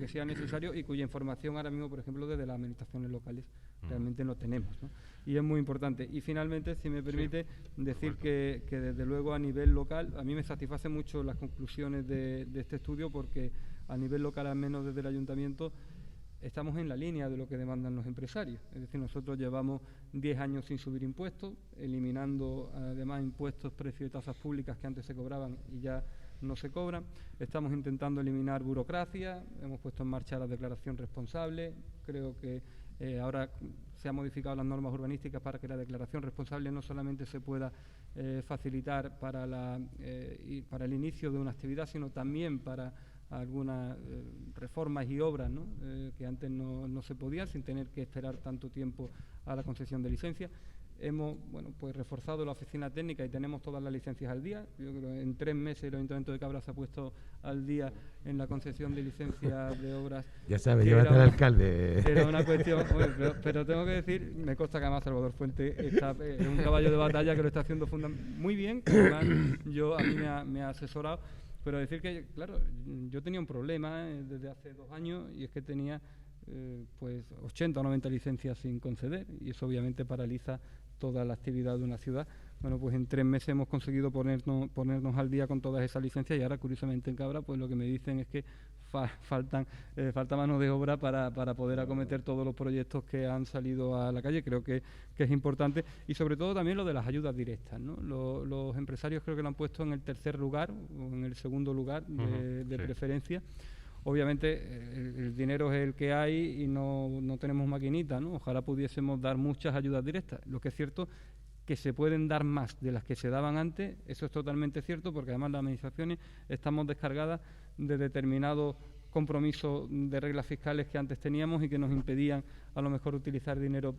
sea necesario, y cuya información ahora mismo, por ejemplo, desde las administraciones locales realmente no tenemos, ¿no? Y es muy importante. Y finalmente, si me permite, decir que desde luego a nivel local, a mí me satisfacen mucho las conclusiones de este estudio, porque a nivel local, al menos desde el ayuntamiento, estamos en la línea de lo que demandan los empresarios. Es decir, nosotros llevamos 10 años sin subir impuestos, eliminando además impuestos, precios y tasas públicas que antes se cobraban y ya no se cobran. Estamos intentando eliminar burocracia, hemos puesto en marcha la declaración responsable. Creo que ahora se han modificado las normas urbanísticas para que la declaración responsable no solamente se pueda facilitar para el inicio de una actividad, sino también para algunas reformas y obras, ¿no?, que antes no se podían, sin tener que esperar tanto tiempo a la concesión de licencia. Hemos, bueno, pues reforzado la oficina técnica y tenemos todas las licencias al día. Yo creo que en 3 meses el Ayuntamiento de Cabra se ha puesto al día en la concesión de licencias de obras. Ya sabes, llévate al alcalde. Era una cuestión, pero tengo que decir, me consta que además Salvador Fuente es un caballo de batalla que lo está haciendo muy bien, que además a mí me ha asesorado. Pero decir que, claro, yo tenía un problema desde hace 2 años, y es que tenía pues 80 o 90 licencias sin conceder, y eso obviamente paraliza toda la actividad de una ciudad. Bueno, pues en 3 meses hemos conseguido ponernos al día con todas esas licencias, y ahora, curiosamente, en Cabra, pues lo que me dicen es que falta mano de obra para poder acometer todos los proyectos que han salido a la calle. Creo que es importante, y sobre todo también lo de las ayudas directas, ¿no? Los empresarios creo que lo han puesto en el 3er lugar o en el 2º lugar de preferencia. Obviamente el dinero es el que hay y no tenemos maquinita, ¿no? Ojalá pudiésemos dar muchas ayudas directas. Lo que es cierto que se pueden dar más de las que se daban antes, eso es totalmente cierto, porque además las administraciones estamos descargadas de determinados compromisos de reglas fiscales que antes teníamos y que nos impedían a lo mejor utilizar dinero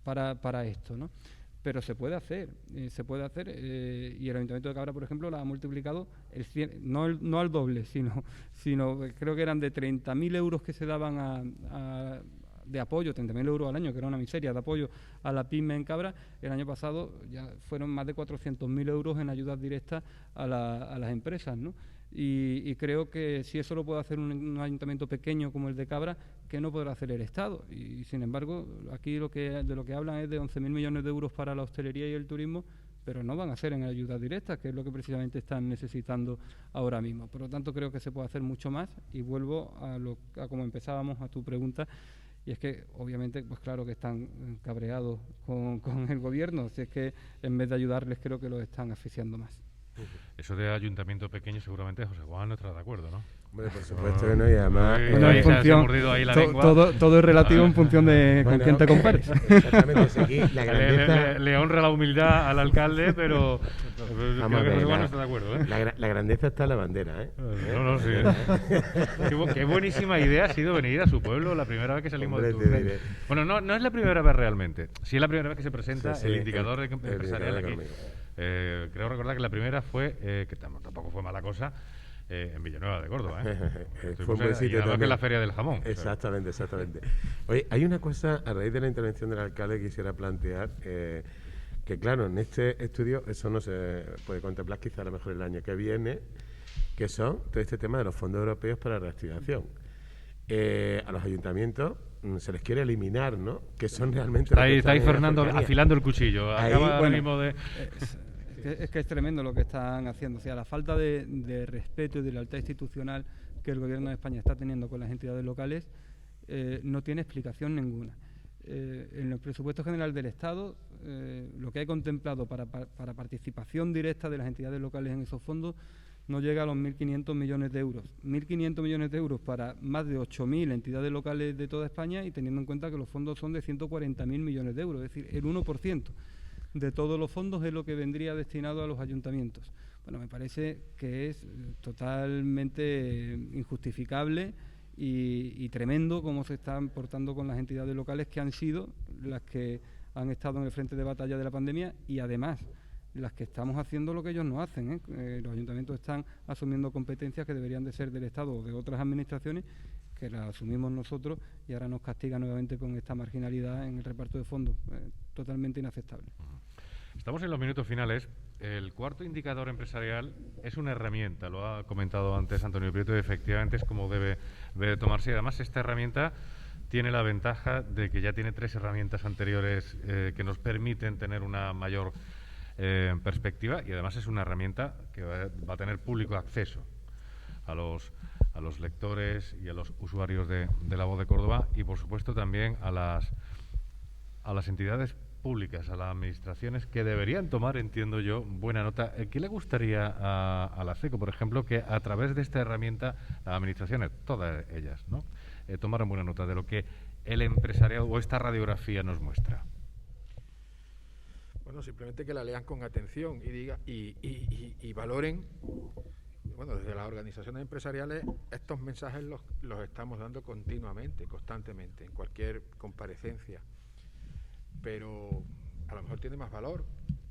para esto, ¿no? Pero se puede hacer, y el Ayuntamiento de Cabra, por ejemplo, la ha multiplicado no al doble, sino creo que eran de 30.000 euros que se daban de apoyo, 30.000 euros al año, que era una miseria, de apoyo a la pyme en Cabra. El año pasado ya fueron más de 400.000 euros en ayudas directas a las empresas, ¿no? Y creo que si eso lo puede hacer un ayuntamiento pequeño como el de Cabra, que no podrá hacer el Estado. Y sin embargo, aquí de lo que hablan es de 11.000 millones de euros para la hostelería y el turismo, pero no van a ser en ayudas directas, que es lo que precisamente están necesitando ahora mismo. Por lo tanto, creo que se puede hacer mucho más, y vuelvo a como empezábamos, a tu pregunta, y es que obviamente, pues claro que están cabreados con el gobierno, si es que en vez de ayudarles creo que los están asfixiando más. Eso de ayuntamiento pequeño seguramente José Juan no estará de acuerdo, ¿no? Bueno, por supuesto que no, y además... Bueno, en se ha función, mordido ahí la lengua. todo es relativo en función de con quién te compares. Exactamente, es aquí la grandeza... Le honra la humildad al alcalde, pero Vamos a creo que ver, José Juan no está de acuerdo, ¿eh? la grandeza está en la bandera, ¿eh? No, sí. Qué buenísima idea ha sido venir a su pueblo la primera vez que salimos Hombre, de te Turner. diré. Bueno, no es la primera vez realmente. Sí es la primera vez que se presenta Sí, el indicador empresarial indicador aquí. económico. Creo recordar que la primera fue, que tampoco fue mala cosa, en Villanueva de Córdoba, ¿eh? Fue un buen sitio y además que también. es la Feria del Jamón. Exactamente. Oye, hay una cosa, a raíz de la intervención del alcalde, que quisiera plantear, que claro, en este estudio eso no se puede contemplar quizá a lo mejor el año que viene, que son todo este tema de los fondos europeos para la reactivación. A los ayuntamientos se les quiere eliminar, ¿no? Que son realmente... Está ahí Fernando afilando el cuchillo. Ahí, Acaba ahora bueno, mismo de... Es que es tremendo lo que están haciendo. O sea, la falta de respeto y de lealtad institucional que el Gobierno de España está teniendo con las entidades locales no tiene explicación ninguna. En el presupuesto general del Estado, lo que hay contemplado para participación directa de las entidades locales en esos fondos no llega a los 1.500 millones de euros. 1.500 millones de euros para más de 8.000 entidades locales de toda España, y teniendo en cuenta que los fondos son de 140.000 millones de euros, es decir, el 1% de todos los fondos es lo que vendría destinado a los ayuntamientos. Bueno, me parece que es totalmente injustificable y tremendo cómo se están portando con las entidades locales, que han sido las que han estado en el frente de batalla de la pandemia, y además las que estamos haciendo lo que ellos no hacen, ¿eh? Los ayuntamientos están asumiendo competencias que deberían de ser del Estado o de otras administraciones, que las asumimos nosotros, y ahora nos castigan nuevamente con esta marginalidad en el reparto de fondos. Totalmente inaceptable. Estamos en los minutos finales. El cuarto indicador empresarial es una herramienta, lo ha comentado antes Antonio Prieto, y efectivamente es como debe tomarse. Y además esta herramienta tiene la ventaja de que ya tiene 3 herramientas anteriores que nos permiten tener una mayor perspectiva, y además es una herramienta que va a tener público acceso a los lectores y a los usuarios de La Voz de Córdoba, y por supuesto también a las entidades públicas, a las administraciones, que deberían tomar, entiendo yo, buena nota. ¿Qué le gustaría a la SECO, por ejemplo, que a través de esta herramienta las administraciones, todas ellas, ¿no?, tomaran buena nota de lo que el empresariado o esta radiografía nos muestra? Bueno, simplemente que la lean con atención y valoren. Bueno, desde las organizaciones empresariales estos mensajes los estamos dando continuamente, constantemente, en cualquier comparecencia. Pero a lo mejor tiene más valor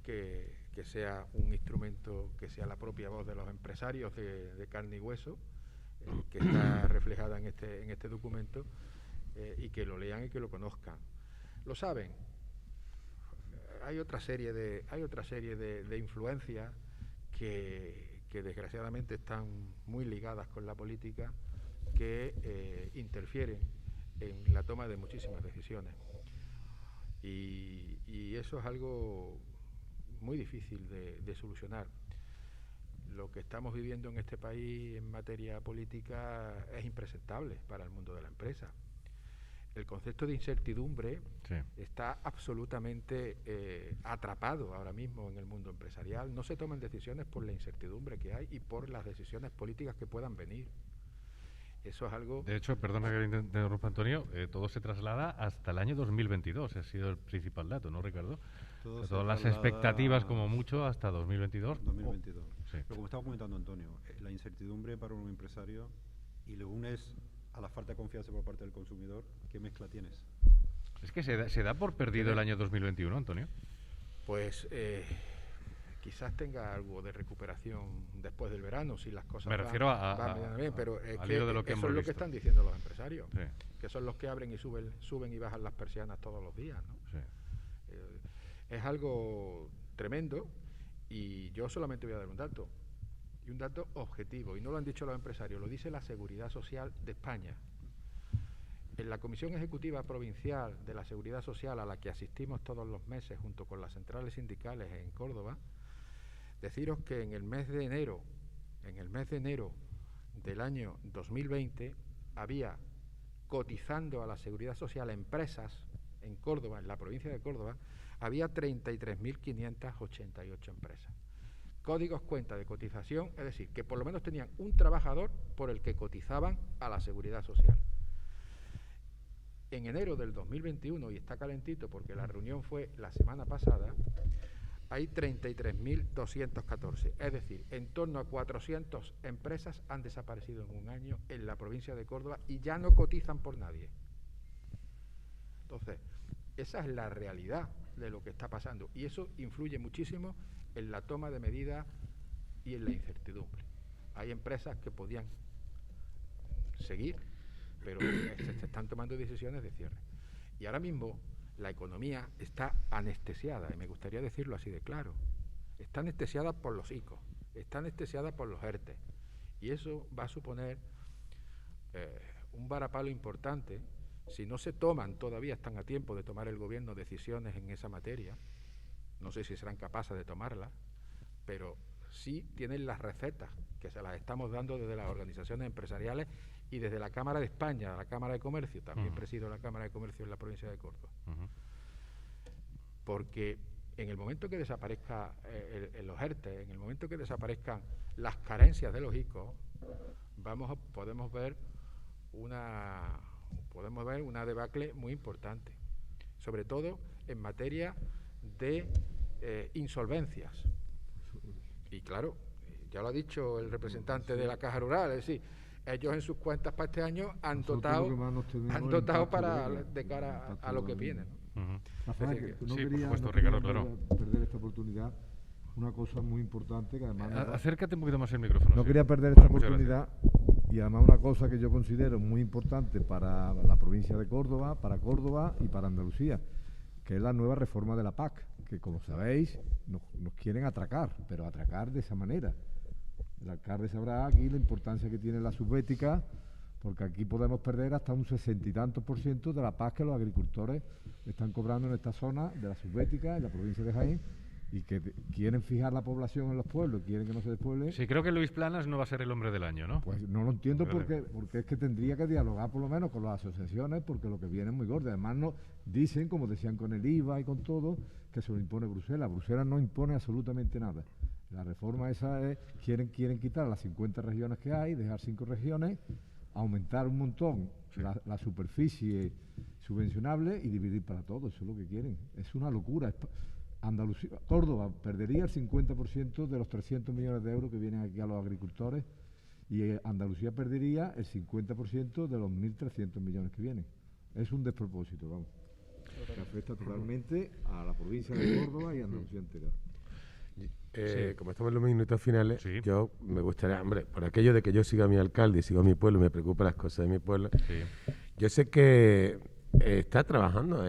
que sea un instrumento, que sea la propia voz de los empresarios de carne y hueso, que está reflejada en este documento, y que lo lean y que lo conozcan. Lo saben. Hay otra serie de influencias que desgraciadamente están muy ligadas con la política, que interfieren en la toma de muchísimas decisiones. Y eso es algo muy difícil de solucionar. Lo que estamos viviendo en este país en materia política es impresentable para el mundo de la empresa. El concepto de incertidumbre está absolutamente atrapado ahora mismo en el mundo empresarial. No se toman decisiones por la incertidumbre que hay y por las decisiones políticas que puedan venir. Eso es algo... De hecho, perdona que te interrumpa, Antonio, todo se traslada hasta el año 2022, ha sido el principal dato, ¿no, Ricardo? Todas las expectativas, como mucho, hasta 2022. 2022. Sí. Pero como estaba comentando Antonio, la incertidumbre para un empresario, y le unes a la falta de confianza por parte del consumidor, ¿qué mezcla tienes? Es que se da por perdido el año 2021, Antonio. Pues quizás tenga algo de recuperación después del verano, si las cosas van bien, pero es que de lo que eso es lo que están diciendo los empresarios, que son los que abren y suben y bajan las persianas todos los días, ¿no? Sí. Es algo tremendo, y yo solamente voy a dar un dato, y un dato objetivo, y no lo han dicho los empresarios, lo dice la Seguridad Social de España. En la Comisión Ejecutiva Provincial de la Seguridad Social, a la que asistimos todos los meses junto con las centrales sindicales en Córdoba, deciros que en el mes de enero del año 2020 había cotizando a la Seguridad Social empresas en Córdoba, en la provincia de Córdoba, había 33.588 empresas. Códigos cuenta de cotización, es decir, que por lo menos tenían un trabajador por el que cotizaban a la Seguridad Social. En enero del 2021, y está calentito porque la reunión fue la semana pasada, hay 33.214, es decir, en torno a 400 empresas han desaparecido en un año en la provincia de Córdoba y ya no cotizan por nadie. Entonces, esa es la realidad de lo que está pasando y eso influye muchísimo en la toma de medidas y en la incertidumbre. Hay empresas que podían seguir, pero se están tomando decisiones de cierre. Y ahora mismo la economía está anestesiada, y me gustaría decirlo así de claro. Está anestesiada por los ICO, está anestesiada por los ERTE. Y eso va a suponer un varapalo importante si no se toman, todavía están a tiempo de tomar el gobierno decisiones en esa materia. No sé si serán capaces de tomarlas, pero sí tienen las recetas, que se las estamos dando desde las organizaciones empresariales y desde la Cámara de España, la Cámara de Comercio, también presido la Cámara de Comercio en la provincia de Córdoba. Porque en el momento que desaparezca los ERTE, en el momento que desaparezcan las carencias de los ICO, podemos ver una debacle muy importante, sobre todo en materia de insolvencias. Y claro, ya lo ha dicho el representante de la Caja Rural, es decir, ellos en sus cuentas para este año han dotado para de cara a lo que viene, ¿no? Rafael, que no sí, quería, por supuesto, no Ricardo, quería claro. perder esta oportunidad, una cosa muy importante que además... Acércate un poquito más el micrófono. No sí. quería perder esta Muchas oportunidad y además una cosa que yo considero muy importante para la provincia de Córdoba, para Córdoba y para Andalucía, que es la nueva reforma de la PAC, que como sabéis nos quieren atracar, pero atracar de esa manera. El alcalde sabrá aquí la importancia que tiene la subbética, porque aquí podemos perder hasta un 60 y tantos % de la PAC que los agricultores están cobrando en esta zona de la subbética, en la provincia de Jaén, y que quieren fijar la población en los pueblos, quieren que no se despueble. Sí, creo que Luis Planas no va a ser el hombre del año, ¿no? Pues no lo entiendo porque es que tendría que dialogar por lo menos con las asociaciones, porque lo que viene es muy gordo. Además no dicen, como decían con el IVA y con todo, que se lo impone Bruselas. Bruselas no impone absolutamente nada. La reforma esa es, quieren quitar las 50 regiones que hay, dejar 5 regiones, aumentar un montón la superficie subvencionable y dividir para todos. Eso es lo que quieren. Es una locura. Andalucía, Córdoba perdería el 50% de los 300 millones de euros que vienen aquí a los agricultores y Andalucía perdería el 50% de los 1.300 millones que vienen. Es un despropósito, vamos. Que afecta totalmente a la provincia de Córdoba y a Andalucía entera. Como estamos en los minutos finales, yo me gustaría, hombre, por aquello de que yo siga a mi alcalde y sigo a mi pueblo y me preocupan las cosas de mi pueblo, yo sé que está trabajando,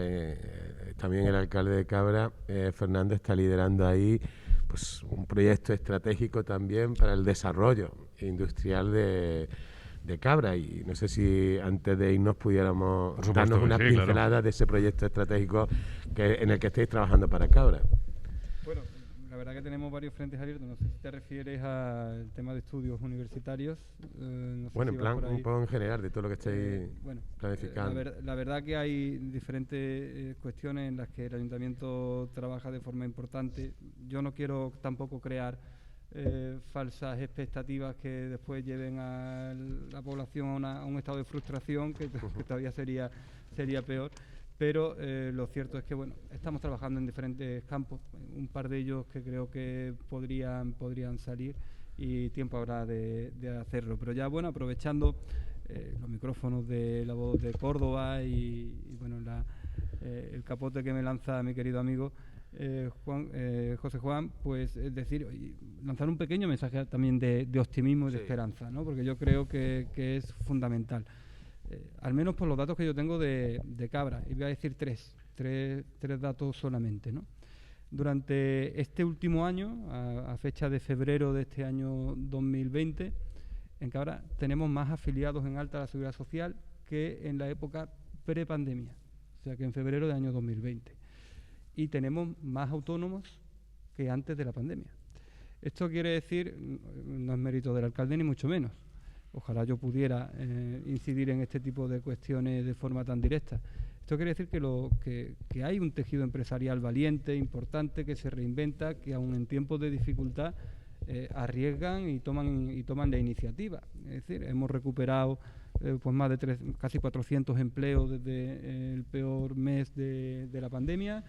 también el alcalde de Cabra, Fernando, está liderando ahí pues un proyecto estratégico también para el desarrollo industrial de Cabra, y no sé si antes de irnos pudiéramos darnos una pincelada de ese proyecto estratégico en el que estáis trabajando para Cabra. Bueno, la verdad que tenemos varios frentes abiertos. No sé si te refieres al tema de estudios universitarios. No sé bueno, si en plan, un poco en general de todo lo que estáis planificando. La verdad que hay diferentes cuestiones en las que el ayuntamiento trabaja de forma importante. Yo no quiero tampoco crear falsas expectativas que después lleven a la población a un estado de frustración que todavía sería peor. Pero lo cierto es que bueno, estamos trabajando en diferentes campos, un par de ellos que creo que podrían salir y tiempo habrá de hacerlo. Pero ya bueno, aprovechando los micrófonos de La Voz de Córdoba y bueno, el capote que me lanza mi querido amigo José Juan, pues es decir, lanzar un pequeño mensaje también de optimismo y de esperanza, ¿no? Porque yo creo que es fundamental. Al menos por los datos que yo tengo de Cabra, y voy a decir tres datos solamente, ¿no? Durante este último año, a fecha de febrero de este año 2020, en Cabra tenemos más afiliados en alta a la Seguridad Social que en la época prepandemia, o sea que en febrero del año 2020. Y tenemos más autónomos que antes de la pandemia. Esto quiere decir, no es mérito del alcalde ni mucho menos. Ojalá yo pudiera incidir en este tipo de cuestiones de forma tan directa. Esto quiere decir que hay un tejido empresarial valiente, importante, que se reinventa, que aun en tiempos de dificultad arriesgan y toman la iniciativa. Es decir, hemos recuperado pues más de casi 400 empleos desde el peor mes de la pandemia.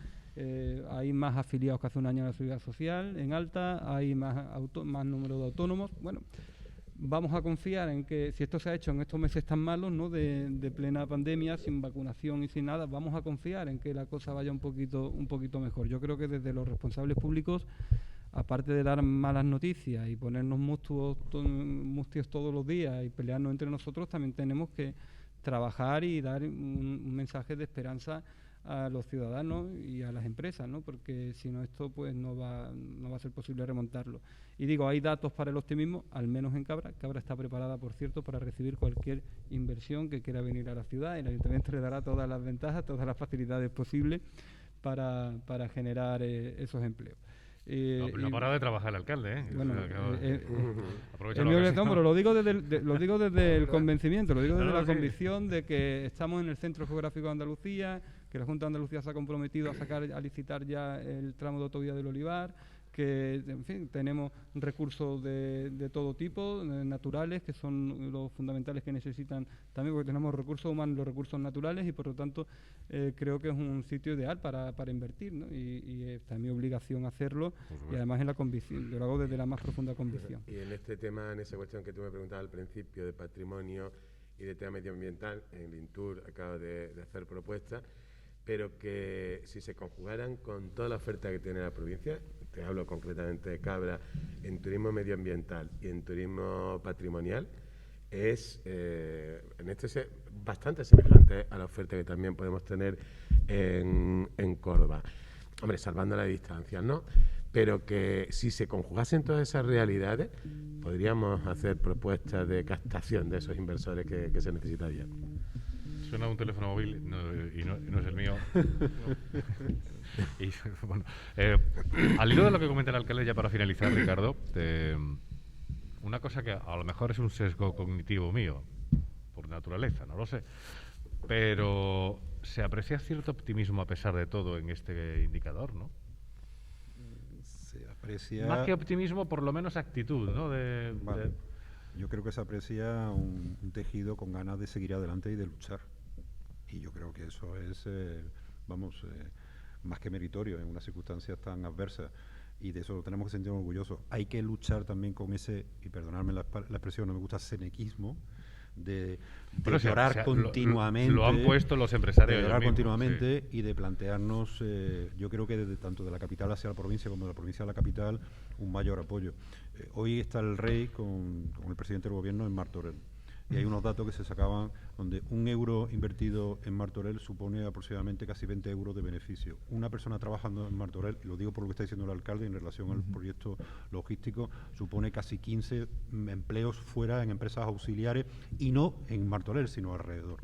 Hay más afiliados que hace un año a la Seguridad Social en alta, hay más número de autónomos. Bueno, vamos a confiar en que si esto se ha hecho en estos meses tan malos, ¿no?, de plena pandemia, sin vacunación y sin nada, vamos a confiar en que la cosa vaya un poquito mejor. Yo creo que desde los responsables públicos, aparte de dar malas noticias y ponernos mustios todos los días y pelearnos entre nosotros, también tenemos que trabajar y dar un mensaje de esperanza a los ciudadanos y a las empresas, ¿no? Porque si no, esto pues no va a ser posible remontarlo. Y digo, hay datos para el optimismo, al menos en Cabra. Cabra está preparada, por cierto, para recibir cualquier inversión que quiera venir a la ciudad. El Ayuntamiento le dará todas las ventajas, todas las facilidades posibles para generar esos empleos. No para de trabajar el alcalde, ¿eh? Bueno, aprovecha es mi obligación, pero lo digo desde el convencimiento, lo digo desde la convicción de que estamos en el Centro Geográfico de Andalucía, que la Junta de Andalucía se ha comprometido a licitar ya el tramo de autovía del Olivar, que, en fin, tenemos recursos de todo tipo, naturales, que son los fundamentales que necesitan también, porque tenemos recursos humanos y los recursos naturales, y por lo tanto creo que es un sitio ideal para invertir, ¿no? Y está en mi obligación hacerlo, y además en la convicción, yo lo hago desde la más profunda convicción. Y en este tema, en esa cuestión que tú me preguntabas al principio de patrimonio y de tema medioambiental, en Lintur acaba de hacer propuestas, pero que si se conjugaran con toda la oferta que tiene la provincia, te hablo concretamente de Cabra, en turismo medioambiental y en turismo patrimonial, es bastante semejante a la oferta que también podemos tener en Córdoba. Hombre, salvando las distancias, ¿no? Pero que si se conjugasen todas esas realidades, podríamos hacer propuestas de captación de esos inversores que se necesitarían. Suena un teléfono móvil y no es el mío. Y, bueno, al hilo de lo que comenta el alcalde, ya para finalizar, Ricardo, una cosa que a lo mejor es un sesgo cognitivo mío, por naturaleza, no lo sé, pero se aprecia cierto optimismo a pesar de todo en este indicador, ¿no? Se aprecia... Más que optimismo, por lo menos actitud, ¿no? Vale. Yo creo que se aprecia un tejido con ganas de seguir adelante y de luchar. Y yo creo que eso es, más que meritorio en unas circunstancias tan adversas. Y de eso tenemos que sentirnos orgullosos. Hay que luchar también con ese, y perdonadme la expresión, no me gusta, cenequismo, de llorar continuamente. Lo han puesto los empresarios. De llorar mismos, continuamente, sí. Y de plantearnos, yo creo que desde tanto de la capital hacia la provincia como de la provincia a la capital, un mayor apoyo. Hoy está el rey con el presidente del gobierno en Martorell. Y hay unos datos que se sacaban donde 1 euro invertido en Martorell supone aproximadamente casi 20 euros de beneficio. Una persona trabajando en Martorell, y lo digo por lo que está diciendo el alcalde en relación al proyecto logístico, supone casi 15 empleos fuera en empresas auxiliares y no en Martorell, sino alrededor.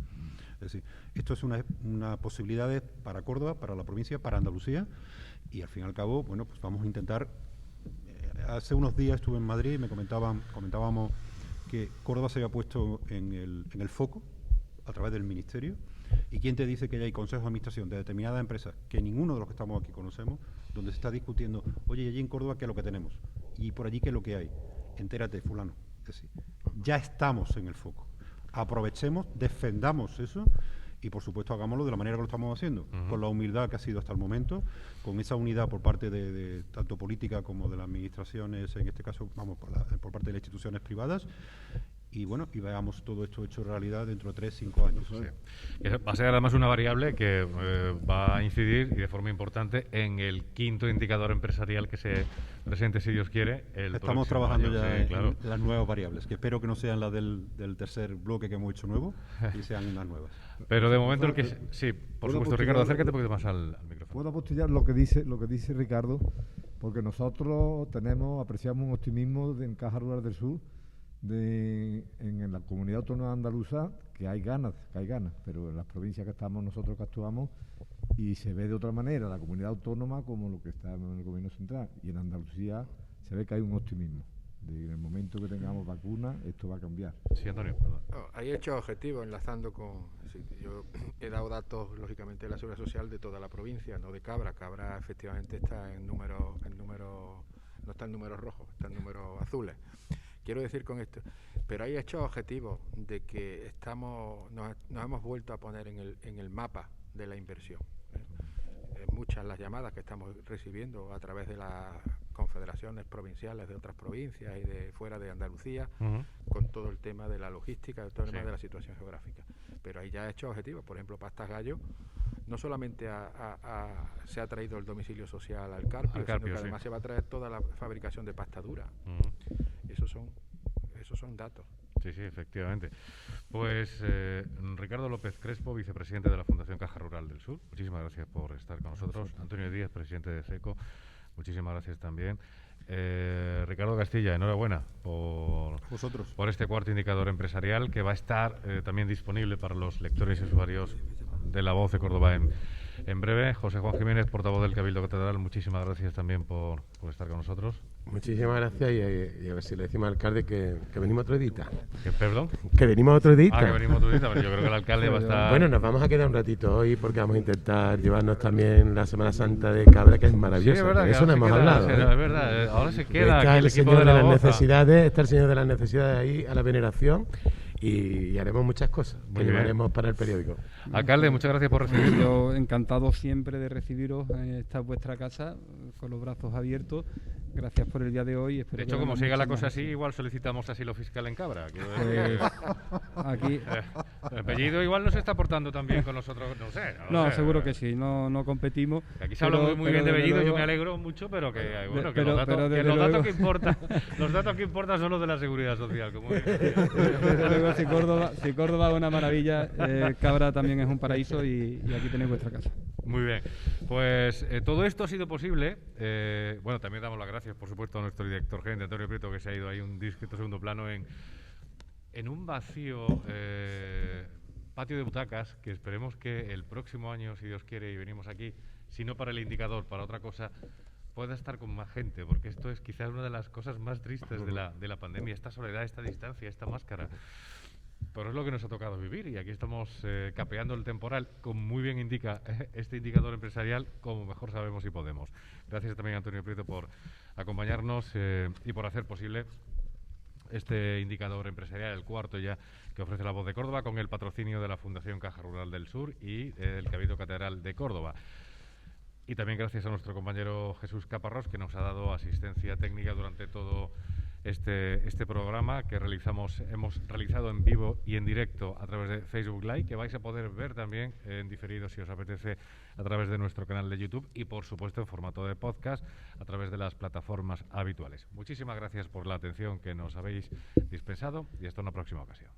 Es decir, esto es una posibilidad para Córdoba, para la provincia, para Andalucía, y al fin y al cabo, bueno, pues vamos a intentar. Hace unos días estuve en Madrid y comentábamos que Córdoba se había puesto en el foco a través del Ministerio. ¿Y quién te dice que ya hay consejos de administración de determinadas empresas que ninguno de los que estamos aquí conocemos, donde se está discutiendo, oye, y allí en Córdoba qué es lo que tenemos? Y por allí qué es lo que hay. Entérate, fulano. Es decir, ya estamos en el foco. Aprovechemos, defendamos eso y, por supuesto, hagámoslo de la manera que lo estamos haciendo, con la humildad que ha sido hasta el momento, con esa unidad por parte de tanto política como de las administraciones, en este caso, por parte de las instituciones privadas, y bueno, y veamos todo esto hecho realidad dentro de 3-5 años. Sí. Va a ser además una variable que va a incidir, y de forma importante, en el quinto indicador empresarial que se presente, si Dios quiere, Estamos trabajando año. ya claro. en las nuevas variables, que espero que no sean las del tercer bloque que hemos hecho nuevo, y sean unas nuevas. Pero de momento sí, por supuesto, Ricardo, acércate un poquito más al micrófono. Puedo apostillar lo que dice Ricardo, porque nosotros apreciamos un optimismo en Caja Rural del Sur, en la comunidad autónoma andaluza, que hay ganas, pero en las provincias que estamos nosotros que actuamos, y se ve de otra manera la comunidad autónoma como lo que está en el gobierno central, y en Andalucía se ve que hay un optimismo de que en el momento que tengamos vacunas esto va a cambiar. Sí, Antonio, perdón. Hay hechos objetivos enlazando con... Sí, yo he dado datos, lógicamente, de la Seguridad Social de toda la provincia, no de Cabra. Cabra efectivamente está en números, no está en números rojos, está en números azules. Quiero decir con esto, pero hay hechos objetivos de que nos hemos vuelto a poner en el mapa de la inversión. Muchas las llamadas que estamos recibiendo a través de las confederaciones provinciales de otras provincias y de fuera de Andalucía, con todo el tema de la logística, todo el tema de la situación geográfica. Pero hay ya hechos objetivos, por ejemplo, Pastas Gallo, no solamente se ha traído el domicilio social al Carpio, sino que además se va a traer toda la fabricación de pasta dura. Esos son datos. Sí, efectivamente. Pues Ricardo López Crespo, vicepresidente de la Fundación Caja Rural del Sur, muchísimas gracias por estar con nosotros. Antonio Díaz, presidente de CECO, muchísimas gracias también. Ricardo Castilla, enhorabuena por este cuarto indicador empresarial que va a estar también disponible para los lectores y usuarios de La Voz de Córdoba en breve. José Juan Jiménez, portavoz del Cabildo Catedral, muchísimas gracias también por estar con nosotros. Muchísimas gracias y a ver si le decimos al alcalde que venimos otro día. ¿Perdón? Que venimos otro día. Que venimos otro día, pero yo creo que el alcalde va a estar... Bueno, nos vamos a quedar un ratito hoy porque vamos a intentar llevarnos también la Semana Santa de Cabra, que es maravillosa. Sí, es verdad, eso no hemos hablado. Es verdad, ahora se queda está el señor de las necesidades, está el señor de las necesidades ahí a la veneración y haremos muchas cosas que llevaremos para el periódico. Alcalde, muchas gracias por recibirnos. Yo encantado siempre de recibiros en esta vuestra casa con los brazos abiertos. Gracias por el día de hoy. De hecho, como siga la cosa así, igual solicitamos asilo fiscal en Cabra. Aquí el apellido igual no se está portando tan bien con nosotros, no sé. No, seguro que sí, no competimos. Aquí se habla muy bien de Bellido, yo me alegro mucho, pero que los datos que importan son los de la Seguridad Social. Como desde luego, si Córdoba es una maravilla, Cabra también es un paraíso y aquí tenéis vuestra casa. Muy bien, pues todo esto ha sido posible. Bueno, también damos las gracias, por supuesto, a nuestro director gerente, Antonio Prieto, que se ha ido ahí un discreto segundo plano en un vacío patio de butacas, que esperemos que el próximo año, si Dios quiere, y venimos aquí, si no para el indicador, para otra cosa, pueda estar con más gente, porque esto es quizás una de las cosas más tristes de la pandemia, esta soledad, esta distancia, esta máscara. Pero es lo que nos ha tocado vivir y aquí estamos capeando el temporal, como muy bien indica este indicador empresarial, como mejor sabemos y podemos. Gracias también a Antonio Prieto por acompañarnos y por hacer posible este indicador empresarial, el cuarto ya que ofrece La Voz de Córdoba, con el patrocinio de la Fundación Caja Rural del Sur y el Cabildo Catedral de Córdoba. Y también gracias a nuestro compañero Jesús Caparrós, que nos ha dado asistencia técnica durante todo este programa que hemos realizado en vivo y en directo a través de Facebook Live, que vais a poder ver también en diferido, si os apetece, a través de nuestro canal de YouTube y, por supuesto, en formato de podcast a través de las plataformas habituales. Muchísimas gracias por la atención que nos habéis dispensado y hasta una próxima ocasión.